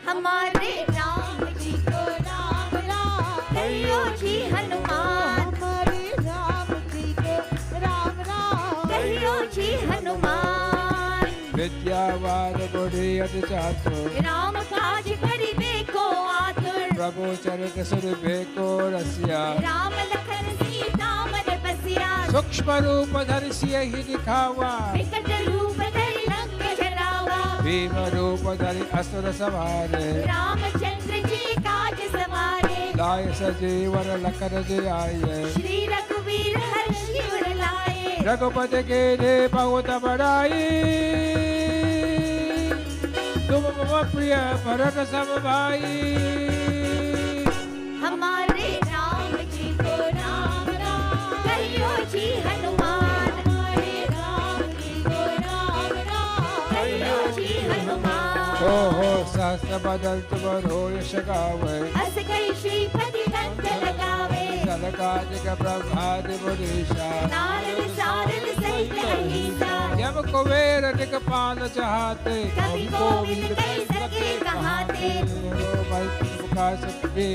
हमारे राम जी को राम राम कहियो जी हनुमान हमारे राम जी को राम राम कहियो जी हनुमान विद्यावान बुद्धि अति चातुर राम काज करिबे को आतुर प्रभु चरित सुरभि को रसिया राम लखन सीता मन बसिया सूक्ष्म रूप धरि सियहि दिखावा विकट रूप धरि लंक जरावा भीम रूप धरि असुर संहारे रामचंद्र जी काज सवारे लाय सजीवन लखन जियाये श्री रघुवीर हर्षि उर लाए रघुपति के ने बहुत बड़ाई तुम मम प्रिय भरत सम भाई हमारे राम जी को राम राम कहियो जी हनुमान हमारे राम जी को राम राम कहियो जी हनुमान हो सहस्र बदल तुम रो यश गावे अस गई श्रीपति कंठ लगावे सनकादिक ब्रह्मादि मुनीषा नारद सारद सहित अहिसा यम कुबेर दिक्पाल चाहते कवि गोविंद कह सके कहाते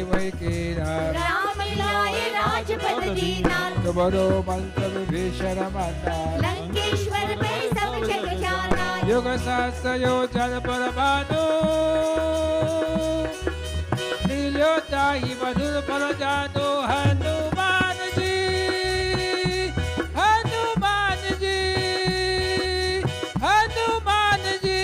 वही कीरा राम लाए राजपद दीना तुमरो मंत्र विभीषण माता लंकेश्वर में सब जग जाना युग सहस्र योजन पर भानु लील्यो ताहि मधुर फल जानो हनुमान जी हनुमान जी हनुमान जी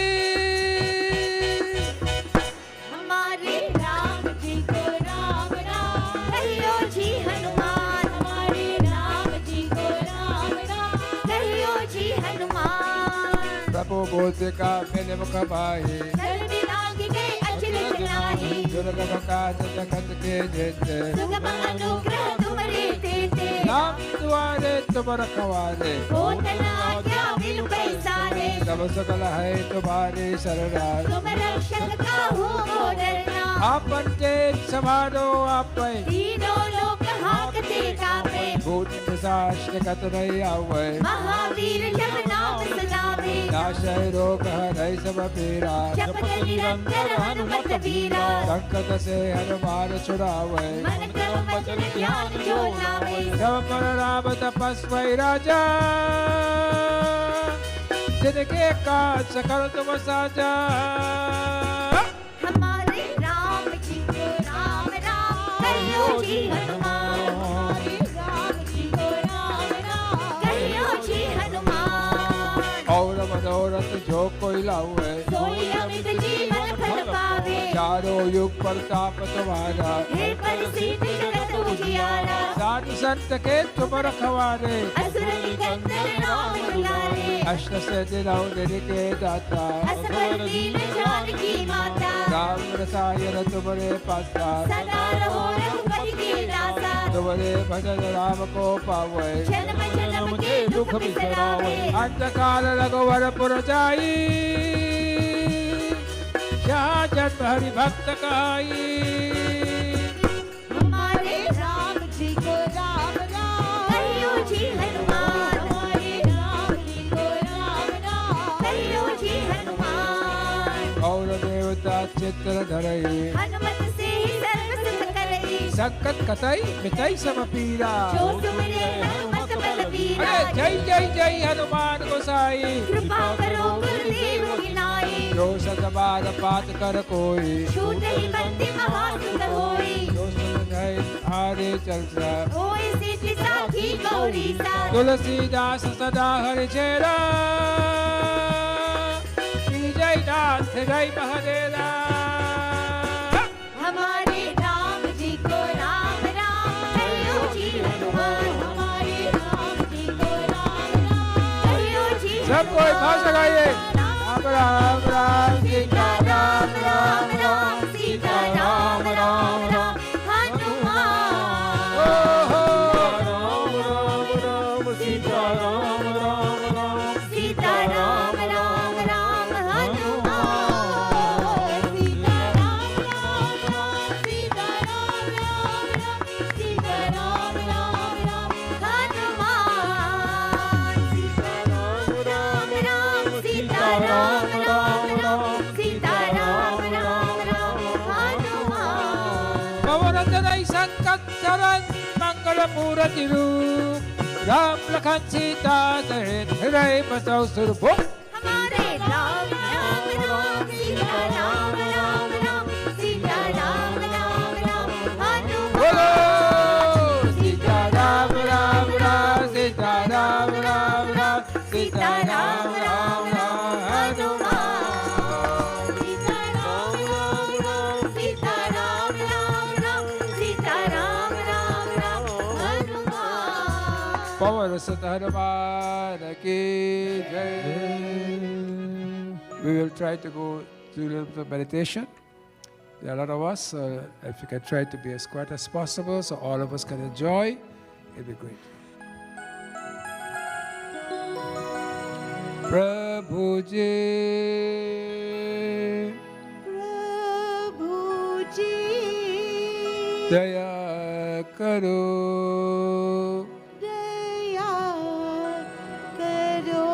हमारे राम जी को राम राम कहियो जी हनुमान हमारे राम जी को राम राम कहियो जी हनुमान प्रभु बोध का मेरे मुख भाई सर्व लाग गए अचरज नाही दुर्गम काज जगत के जेते सुगम अनुग्रह तुमरे तेते नाम द्वारे तुम रखवारे होत न आज्ञा बिनु पैसारे सब सकल है तुम्हारे शरणा तुम रक्षक काहू को डरना आपन तेज समारो आपै तीनों लोक हाकते कापे भूत पिशाच निकट नहीं आवे महावीर जब नाम सुनावे नाशय रोग हरै सब पीरा जपत निरंतर हनुमत वीरा संकट से हनुमान छुड़ावे मन क्रम वचन ध्यान जो लावे जब पर राम तपस्वी राजा जिनके काज सकल तुम साजा हमारे राम जी को राम राम कहियो जी हनुमान हमारे राम जी को राम राम कहियो जी हनुमान और मनोरथ जो कोई लावे सोई अमित जीवन फल पावे चारों युग प्रताप तुम्हारा हे परिसिद्ध जगत उजियारा साधु संत के तुम रखवारे असुर निकंदन राम दुलारे अष्ट से दिनौ दिन के दाता असबर दीन जानकी माता राम रसायन तुम्हारे पासा सदा रहो रघुपति के दासा तुम्हारे भजन राम को पावे जन्म जन्म के दुख बिसरावे अंतकाल रघुवर पुर जाई जहाँ जन्म हरि भक्त कहाई हमारे राम जी को राम राम कहियो जी हनुमान हमारे राम जी को राम राम कहियो जी हनुमान और देवता चित्र धरई हनुमत से ही सर्व सुख करई संकट कतई मिटई सब पीरा जो सुमिरे हनुमत बलबीरा अरे जय जय जय हनुमान गोसाई कृपा करो गुरुदेव विनाई जो सतबार पात कर कोई छूट ही बंदी महासुख होई जो सुन गए हारे चलसा होई सिद्धि साखी गौरी सा तुलसीदास सदा हरि चेरा जय नाथ जय महादेवा हमारे राम जी को राम राम कहियो जी हनुमान हमारे राम जी को राम राम कहियो जी सब कोई भाष लगाइए राम राम राम सीता राम राम राम सीता राम राम राम हनुमान ओ मनोरथ मंगल मूर्ति रूप राम लखन सीता सहित हृदय बसौ सुरभूप हमारे राम राम राम सीता राम राम राम सीता राम राम राम बोलो हनुमान सीता राम राम राम सीता राम राम राम सीता राम राम राम हनुमान सीता राम राम राम सीता राम राम राम सीता राम राम राम हनुमान पवन सुत हनुमान की जय. We will try to go through a little bit of meditation. There are a lot of us, so if you can try to be as quiet as possible so all of us can enjoy, it'll be great. Prabhu Ji, Prabhu ji Daya Karo, दया करो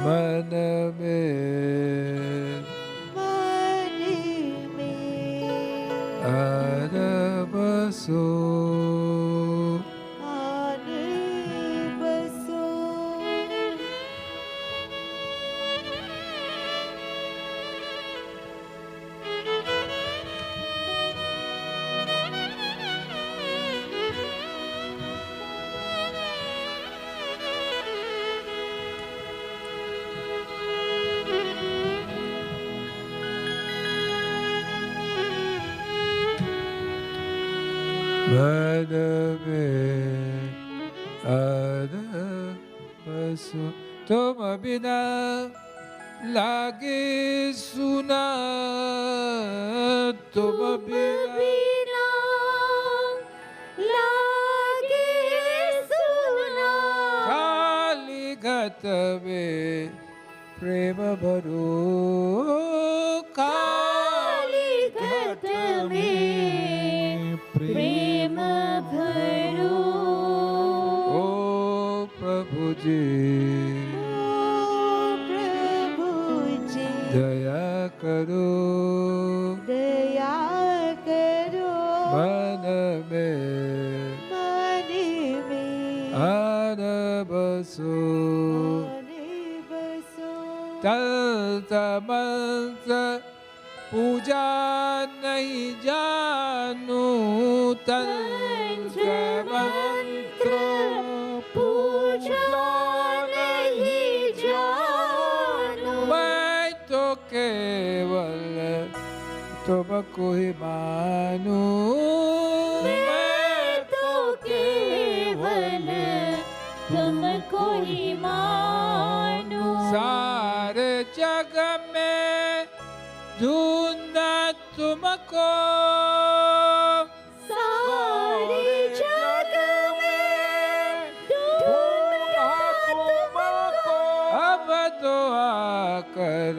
Man mein मन में Arabaso. आन बसो मन में अरबसो तुम बिना लागे सुना तुम बिना बिना लागे सुना खाली घट में प्रेम भरो काली घट में प्रेम भरो ओ प्रभु जी प्रभु जी दया करो दया करो मन में मन में अरबसो आन बसो तंत्र मंत्र पूजा नहीं जानू तंत्र मंत्र पूजा नहीं जानू मैं तो केवल तुमको ही मानू मैं तो केवल तुमको ही मानू सारे जग में ढूंढा तुमको सारे जग में ढूंढा तुमको अब तो आकर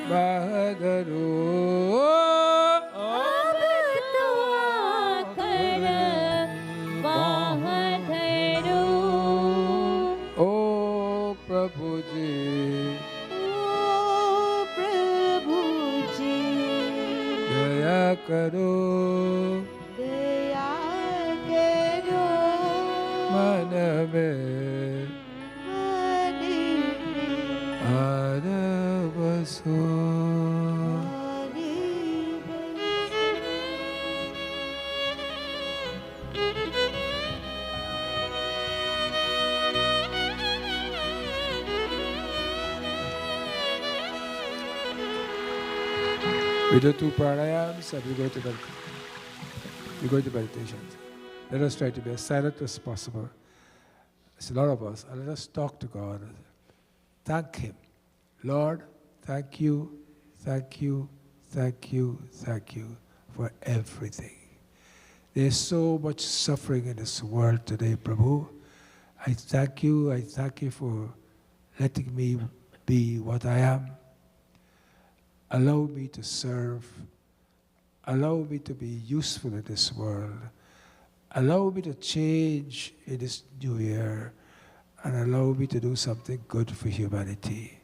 बहदरो अब तो आकर बाह धरो ओ प्रभु जी ओ प्रभु जी दया करो दया करो मन में मन में आरबसो आन बसो We do 2 pranayams and we go to meditation. Let us try to be as silent as possible. There's a lot of us. And let us talk to God. Thank Him. Lord, thank you, thank you, thank you, thank you for everything. There's so much suffering in this world today, Prabhu. I thank you for letting me be what I am. Allow me to serve. Allow me to be useful in this world. Allow me to change in this new year. And allow me to do something good for humanity.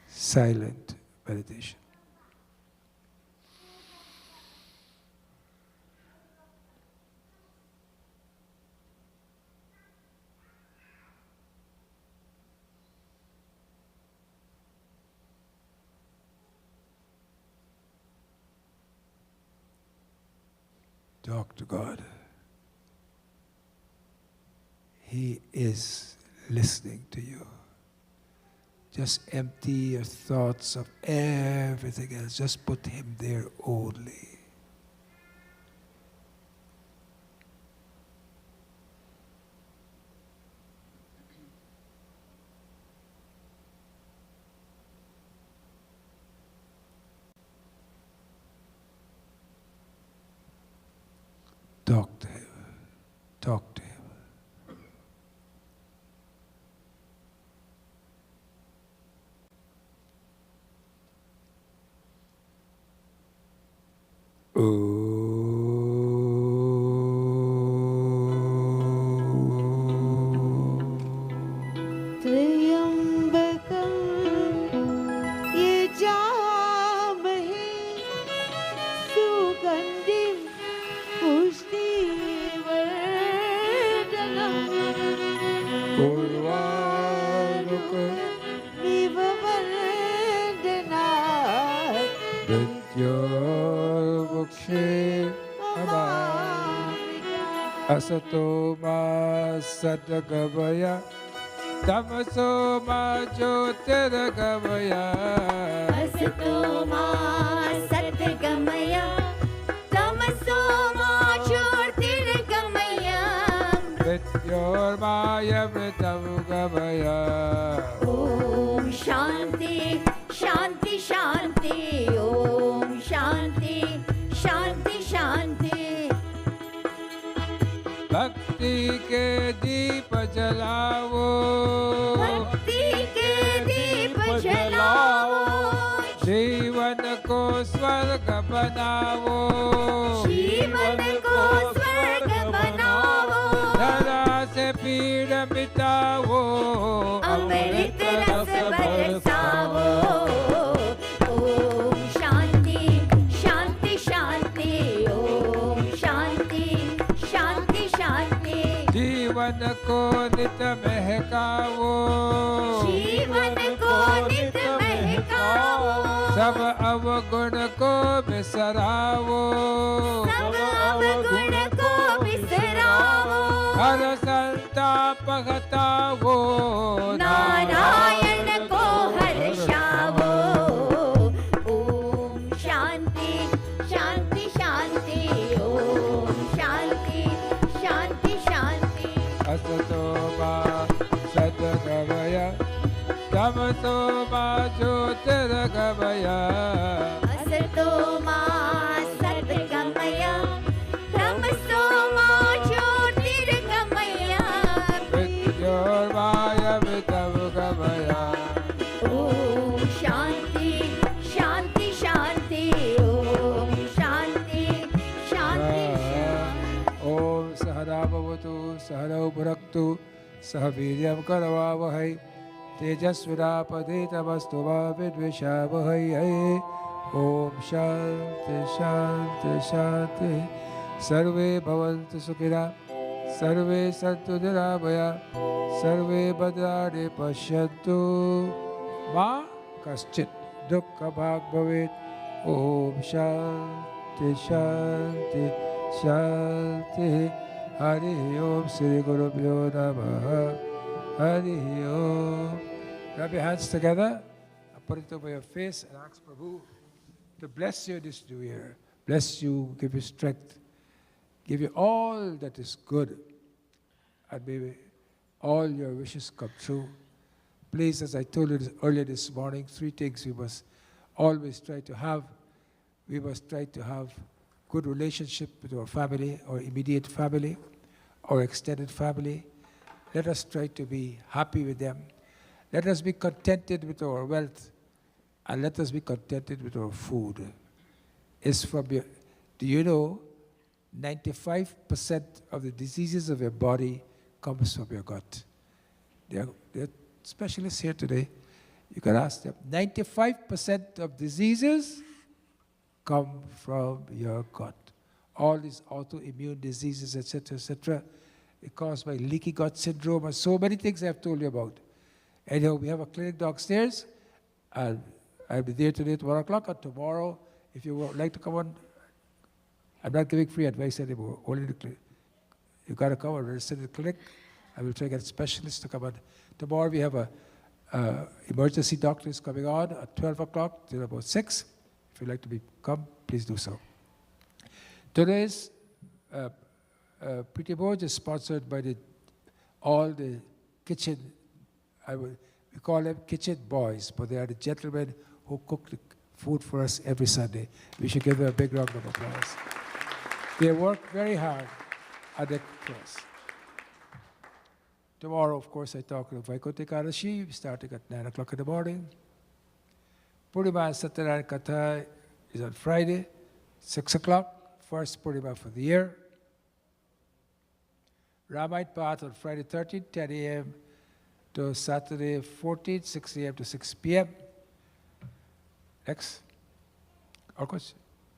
Silent meditation. Talk to God. He is listening to you. Just empty your thoughts of everything else. Just put Him there only. Talk to Him. Talk to Him. त्र्यंबकं यजामहे सुगन्धिं पुष्टिवर्धनम् इव वन्दनात् Mrityormukshe Asato ma sadgavaya Tamaso ma jyotirgamaya असतो मा सद्गमय तमसो मा ज्योतिर्गमय Mrityormaya mritamgamaya ॐ शान्ति शान्ति शान्ति ॐ शान्ति शान्ति शान्ति Bhakti ke deep jalao भक्ति के दीप जलाओ जीवन को स्वर्ग बनाओ जीवन को स्वर्ग बनाओ धरा से पीड़ मिटाओ अमृत रस बरसाओ ओम शांति शांति शांति ओम शांति शांति शांति जीवन को नित महकाओ जीवन को नित महकाओ सब अवगुण को बिसराओ सब अवगुण को बिसराओ हर संताप हटाओ नारायण को हर्षाओ ओम शांति शांति शांति ओम शांति शांति शांति असतो मा सद्गमय तमसो मा ज्योतिर्गमय असतो मा सद्गमय तमसो मा ज्योतिर्गमय मृत्योर्माय मृतमुगमय ओम शांति शांति शांति ओम शांति शांति शांति ओम सहना भवतु सहनौ भुनक्तु सह वीर्यं करवावहै तेजस्विनापतितमस्तु मा विद्विषावहै ओम शांति शांति शांति सर्वे भवन्तु सुखिनः सर्वे सन्तु निरामया सर्वे भद्राणि पश्यन्तु मा कश्चित् दुःखभाग् भवेत् ओम शांति शांति शांति हरि ओम श्री गुरुभ्यो नमः हरि ओम rub your hands together and put it over your face and ask Prabhu to bless you this new year, bless you, give you strength, give you all that is good, and may all your wishes come true. Please, as I told you earlier this morning, 3 things we must always try to have. We must try to have good relationship with our family, our immediate family, our extended family. Let us try to be happy with them. Let us be contented with our wealth, and let us be contented with our food. It's from your, do you know 95% of the diseases of your body comes from your gut? There are specialists here today. You can ask them. 95% of diseases come from your gut. All these autoimmune diseases, etc., etc., are caused by leaky gut syndrome and so many things I've told you about. Anyhow, we have a clinic downstairs, and I'll be there today at 1 o'clock, and tomorrow, if you would like to come on I'm not giving free advice anymore. Only the clinic. You got to come and register in the clinic. I will try to get specialists to come on. Tomorrow we have a emergency doctors coming on at 12 o'clock till about 6. If you'd like to come, please do so. Today's Pretty Board is sponsored by all the kitchen, we call them kitchen boys, but they are the gentlemen who cook the food for us every Sunday. We should give them a big round of applause. They work very hard and they cook for us. Tomorrow, of course, I talk to Vaikuntha Ekadashi, starting at 9 o'clock in the morning. Purnima and Satyanarayana Katha is on Friday, 6 o'clock, first Purnima for the year. Ramayana Path on Friday 13th, 10 a.m. to Saturday 14th, 6 a.m. to 6 p.m. Next. Of course,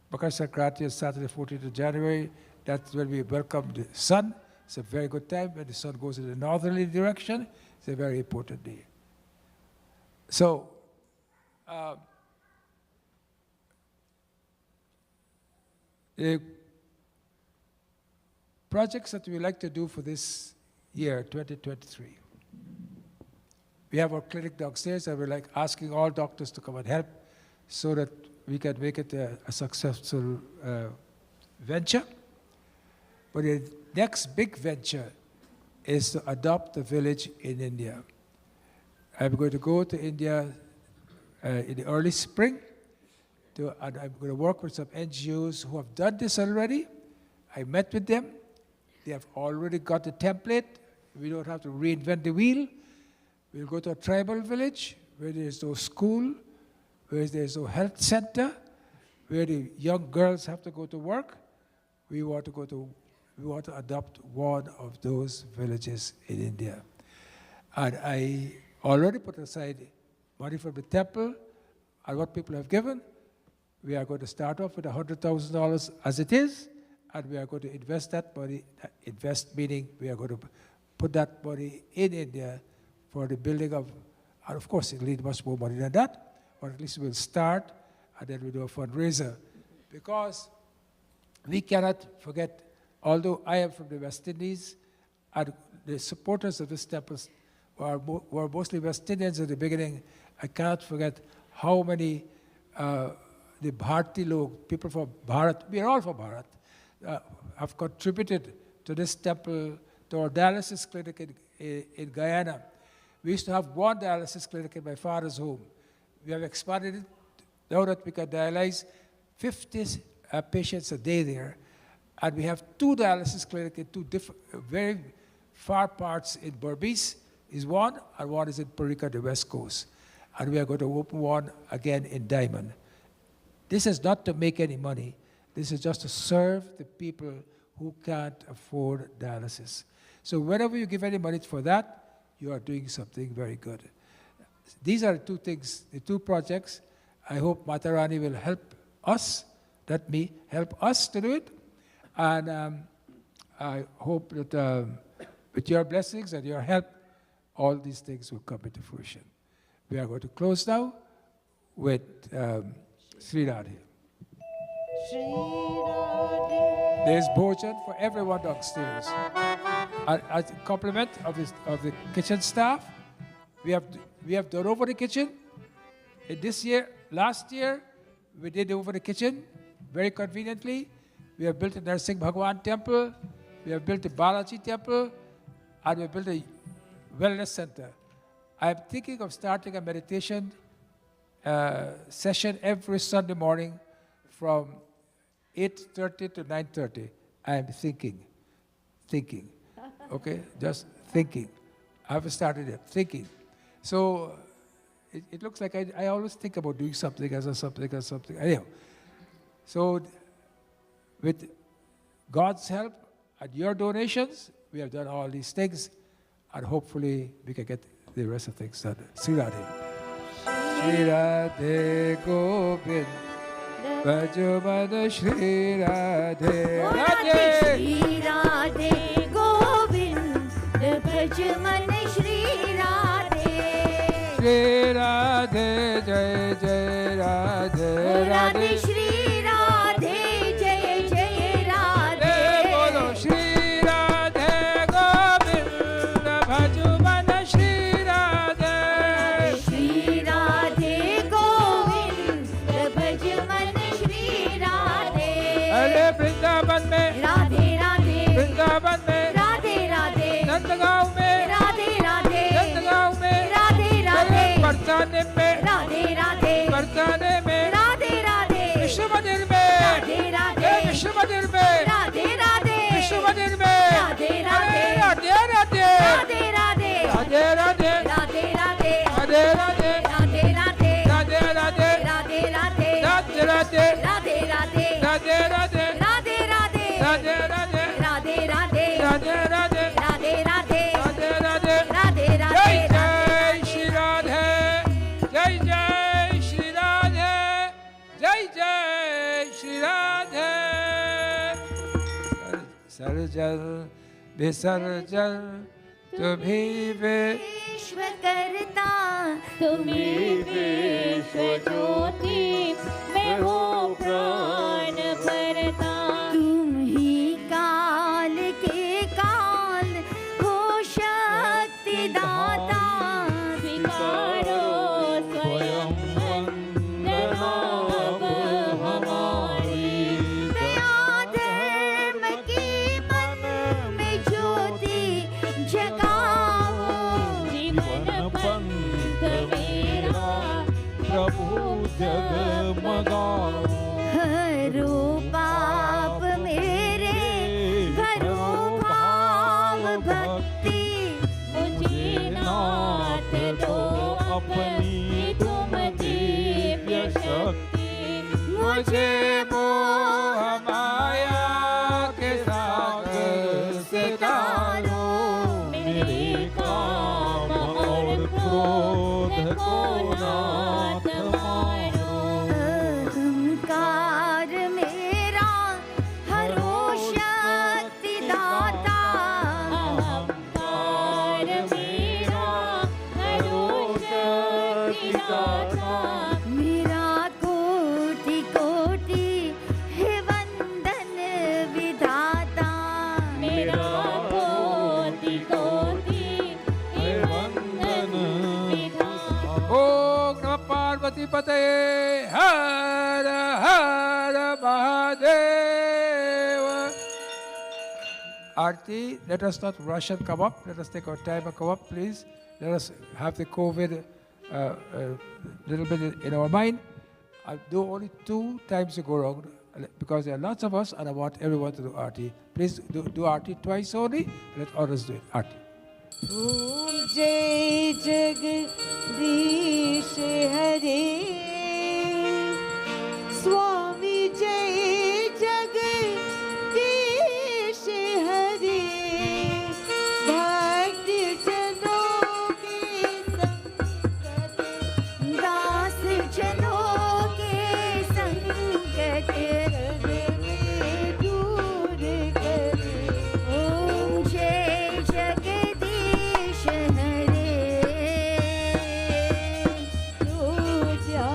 Makar Sankranti on Saturday 14th of January. That's when we welcome the sun. It's a very good time when the sun goes in the northerly direction. It's a very important day. So, the projects that we like to do for this year, 2023. We have our clinic downstairs and we're like asking all doctors to come and help so that we can make it a successful venture. But the next big venture is to adopt a village in India. I'm going to go to India in the early spring, and I'm going to work with some NGOs who have done this already. I met with them. They have already got the template. We don't have to reinvent the wheel. We'll go to a tribal village where there's no school, where there's no health center, where the young girls have to go to work. We want to adopt one of those villages in India. And I already put aside money from the temple and what people have given. We are going to start off with $100,000 as it is, and we are going to invest that money, meaning we are going to put that money in India for the building of, and of course it'll need much more money than that, but at least we'll start and then we'll do a fundraiser. Because we cannot forget, although I am from the West Indies, and the supporters of this temple were mostly West Indians at the beginning, I cannot forget how many the Bharti log, people from Bharat, we are all from Bharat, have contributed to this temple, to our dialysis clinic in Guyana. We used to have one dialysis clinic in my father's home. We have expanded it now that we can dialyze 50 patients a day there. And we have two dialysis clinics in two different, very far parts in Berbice is one, and one is in Parika, the West Coast. And we are going to open one again in Diamond. This is not to make any money. This is just to serve the people who can't afford dialysis. So whenever you give any money for that, you are doing something very good. These are the two things, the two projects. I hope Matarani will help us, not me, help us to do it. And I hope that with your blessings and your help, all these things will come into fruition. We are going to close now with Sri Radhe. There's Bhojan for everyone downstairs. As a compliment of the kitchen staff, we have done over the kitchen. And this year, last year, we did over the kitchen very conveniently. We have built a Narsingh Bhagwan temple, we have built a Balaji temple, and we have built a wellness center. I am thinking of starting a meditation session every Sunday morning from 8:30 to 9:30. I am thinking, okay, just thinking. I haven't started yet, thinking. So it looks like I always think about doing something as something. Anyhow, so with God's help and your donations, we have done all these things, and hopefully we can get the rest of things done. Sri Radhe. Sri Radhe Govind Bhajaman Sri Radhe Radhe Shri Radhe Govind Bhajman Shri Radhe Shri Radhe Jai Jai Radhe Radhe Shri Radhe Jai Jai जल विसर्जन तुम्ही विश्व करता तुम्हें विश्व ज्योति में हो प्राण भरता तुम ही काल के काल हो शक्ति दाता स्वीकारो स्वयं वंदना अब हमारी दया धर्म की मन में ज्योति जगाओ जीवन पंथ मेरा प्रभु जगमगाओ हरो पाप मेरे भरो भाव भक्ति मुझे नाथ दो अपनी तुम दिव्य शक्ति मुझे मोह माया के सागर से तारो मेरे काम और क्रोध को नाथ मारो अहंकार मेरा हरो शक्ति दाता अहंकार मेरा हरो शक्ति दाता मेरा कोटि कोटि है वंदन विधाता मेरा कोटि कोटि हे वंदन विधाता ओम नमः पार्वती पतये हर हर Mahadev. Aarti, let us not rush and come up. Let us take our time and come up, please. Let us have the COVID little bit in our mind. I'll do only 2 times you go around because there are lots of us and I want everyone to do Aarti. Please do Aarti twice only. Let others do it. Aarti. ओम जय जगदीश हरे स्वामी जय जगदीश हरे भक्त जनों के संकट दास जनों के संकट दूर करे ओम जय जगदीश हरे तो जा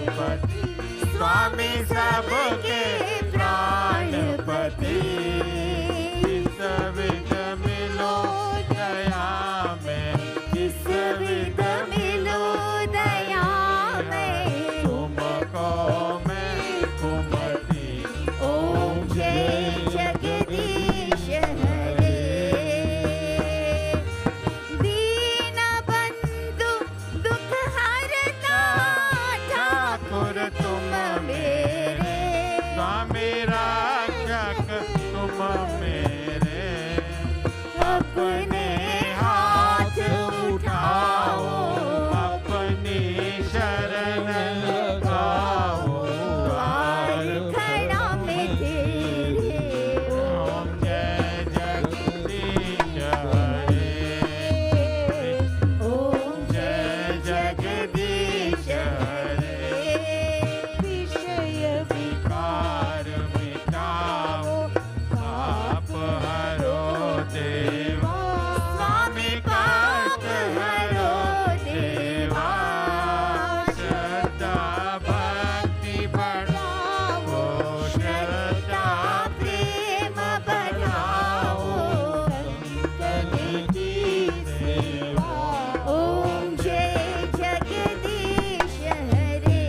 प्राणपति स्वामी सबके प्राणपति किस विध मिलो दया में किस विध मिलो दया में तुमको मैं कुमति ओम जय जगदीश हरे दीन बंधु दुख हरता ठाकुर तुम मेरे स्वामी रक्षक तुम मेरे अपने हाथ उठाओ अपनी शरण लगाओ द्वार खड़ा में तेरे ओम जय जगदीश हरे ओम जय जगदीश हरे विषय कार मिटाओ पाप हरो देवा स्वामी पाप हरो देवा श्रद्धा भक्ति बढ़ाओ श्रद्धा प्रेम बढ़ाओ संतन की सेवा ओम जय जगदीश हरे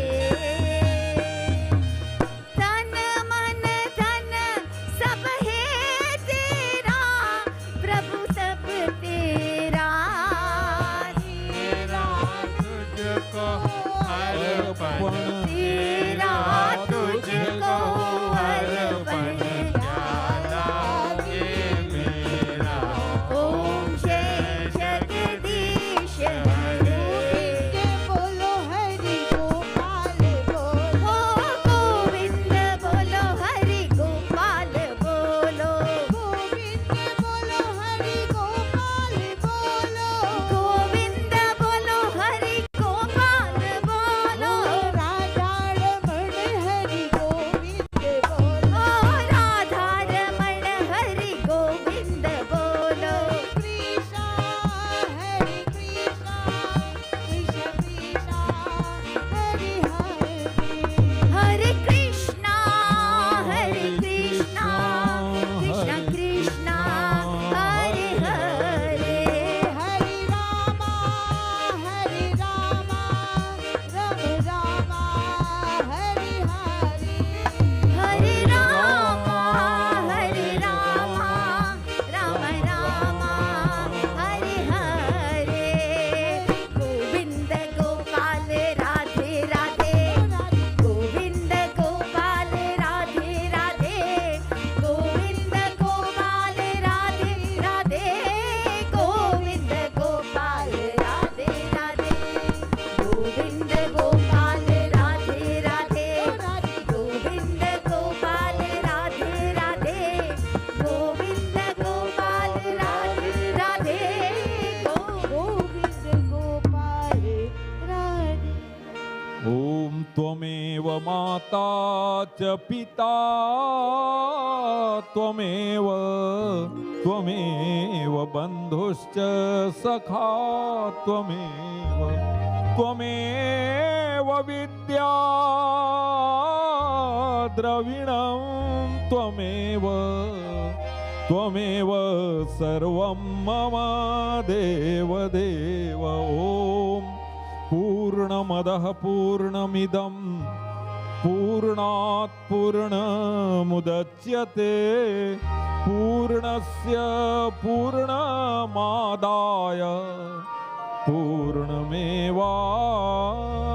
तन मन धन सब है तेरा प्रभु सब तेरा तेरा तुझको अर्पण तेरा तुझको अर्पण ज्यादा ये मेरा ओम जय जगदीश हरे के बोलो हरि गोपाल बोलो ओ गोविंद बोलो हरि गोपाल बोलो गोविंद बोलो हरि गोपाल बोलो गोविंद बोलो हरि गोपाल बोलो राधा रमण हरि गोविंद बोलो ओ राधा रमण हरि गोविंद बोलो कृष्णा हरि कृष्णा कृष्ण कृष्णा हरि हरे हरे कृष्णा कृष्ण कृष्ण हरे हरे हरि रामा राम रामा हरि हरे हरे रामा राम रामा हरे हरे गोविंद गोपाल राधे राधे गोविंद गोपाल राधे राधे गोविंद गोपाल राधे राधे गोविंद गोपाल राधे राधे गोविंद गोपाल राधे राधे गोविंद गोपाल राधे राधे गोविंद गोपाल राधे राधे गोविंद गोपाल राधे ॐ त्वमेव माता च पिता त्वमेव त्वमेव बन्धुश्च सखा त्वमेव त्वमेव विद्या द्रविणं त्वमेव त्वमेव सर्वं मम देव देव ॐ पूर्णमदः पूर्णमिदं पूर्णात् पूर्णमुदच्यते पूर्णस्य पूर्णमादाय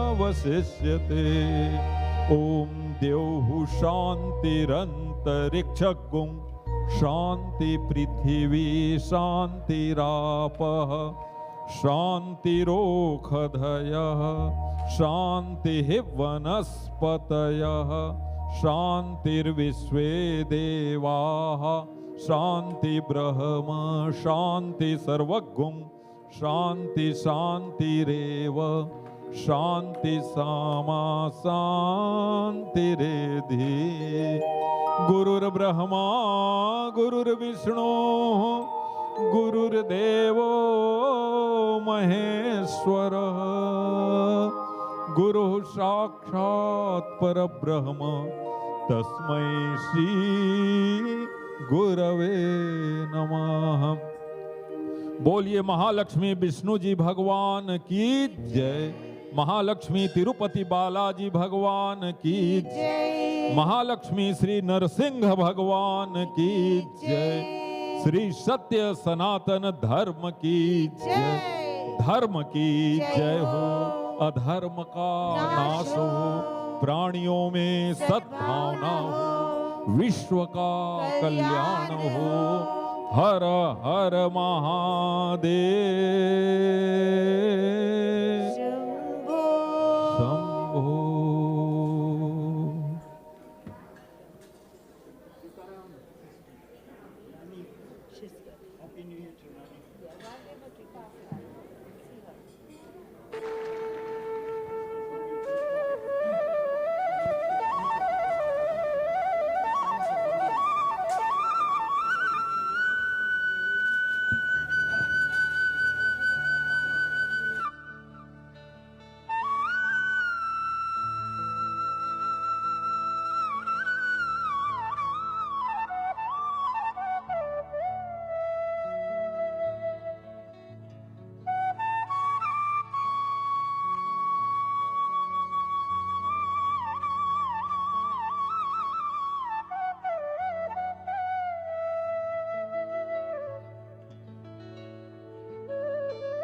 पूर्णमेवावशिष्यते ॐ द्यौः शान्तिरन्तरिक्षगुं शान्ति पृथिवी शान्तिरापः शान्तिरोषधयः शान्तिः वनस्पतयः शान्तिर्विश्वे देवाः शान्ति ब्रह्म शान्ति सर्वगुं शान्ति शान्तिरेव शान्ति सामा शान्तिरेधि गुरुर्ब्रह्मा गुरुर्विष्णु गुरुर्देवो महेश्वरः गुरु साक्षात् परब्रह्म तस्मै श्री गुरवे नमः। बोलिए महालक्ष्मी विष्णु जी भगवान की जय। महालक्ष्मी तिरुपति बालाजी भगवान की जय। महालक्ष्मी श्री नरसिंह भगवान की जय। श्री सत्य सनातन धर्म की जय। धर्म की जय हो, अधर्म का नाश हो, प्राणियों में सद्भावना हो, विश्व का कल्याण हो। हर हर महादेव।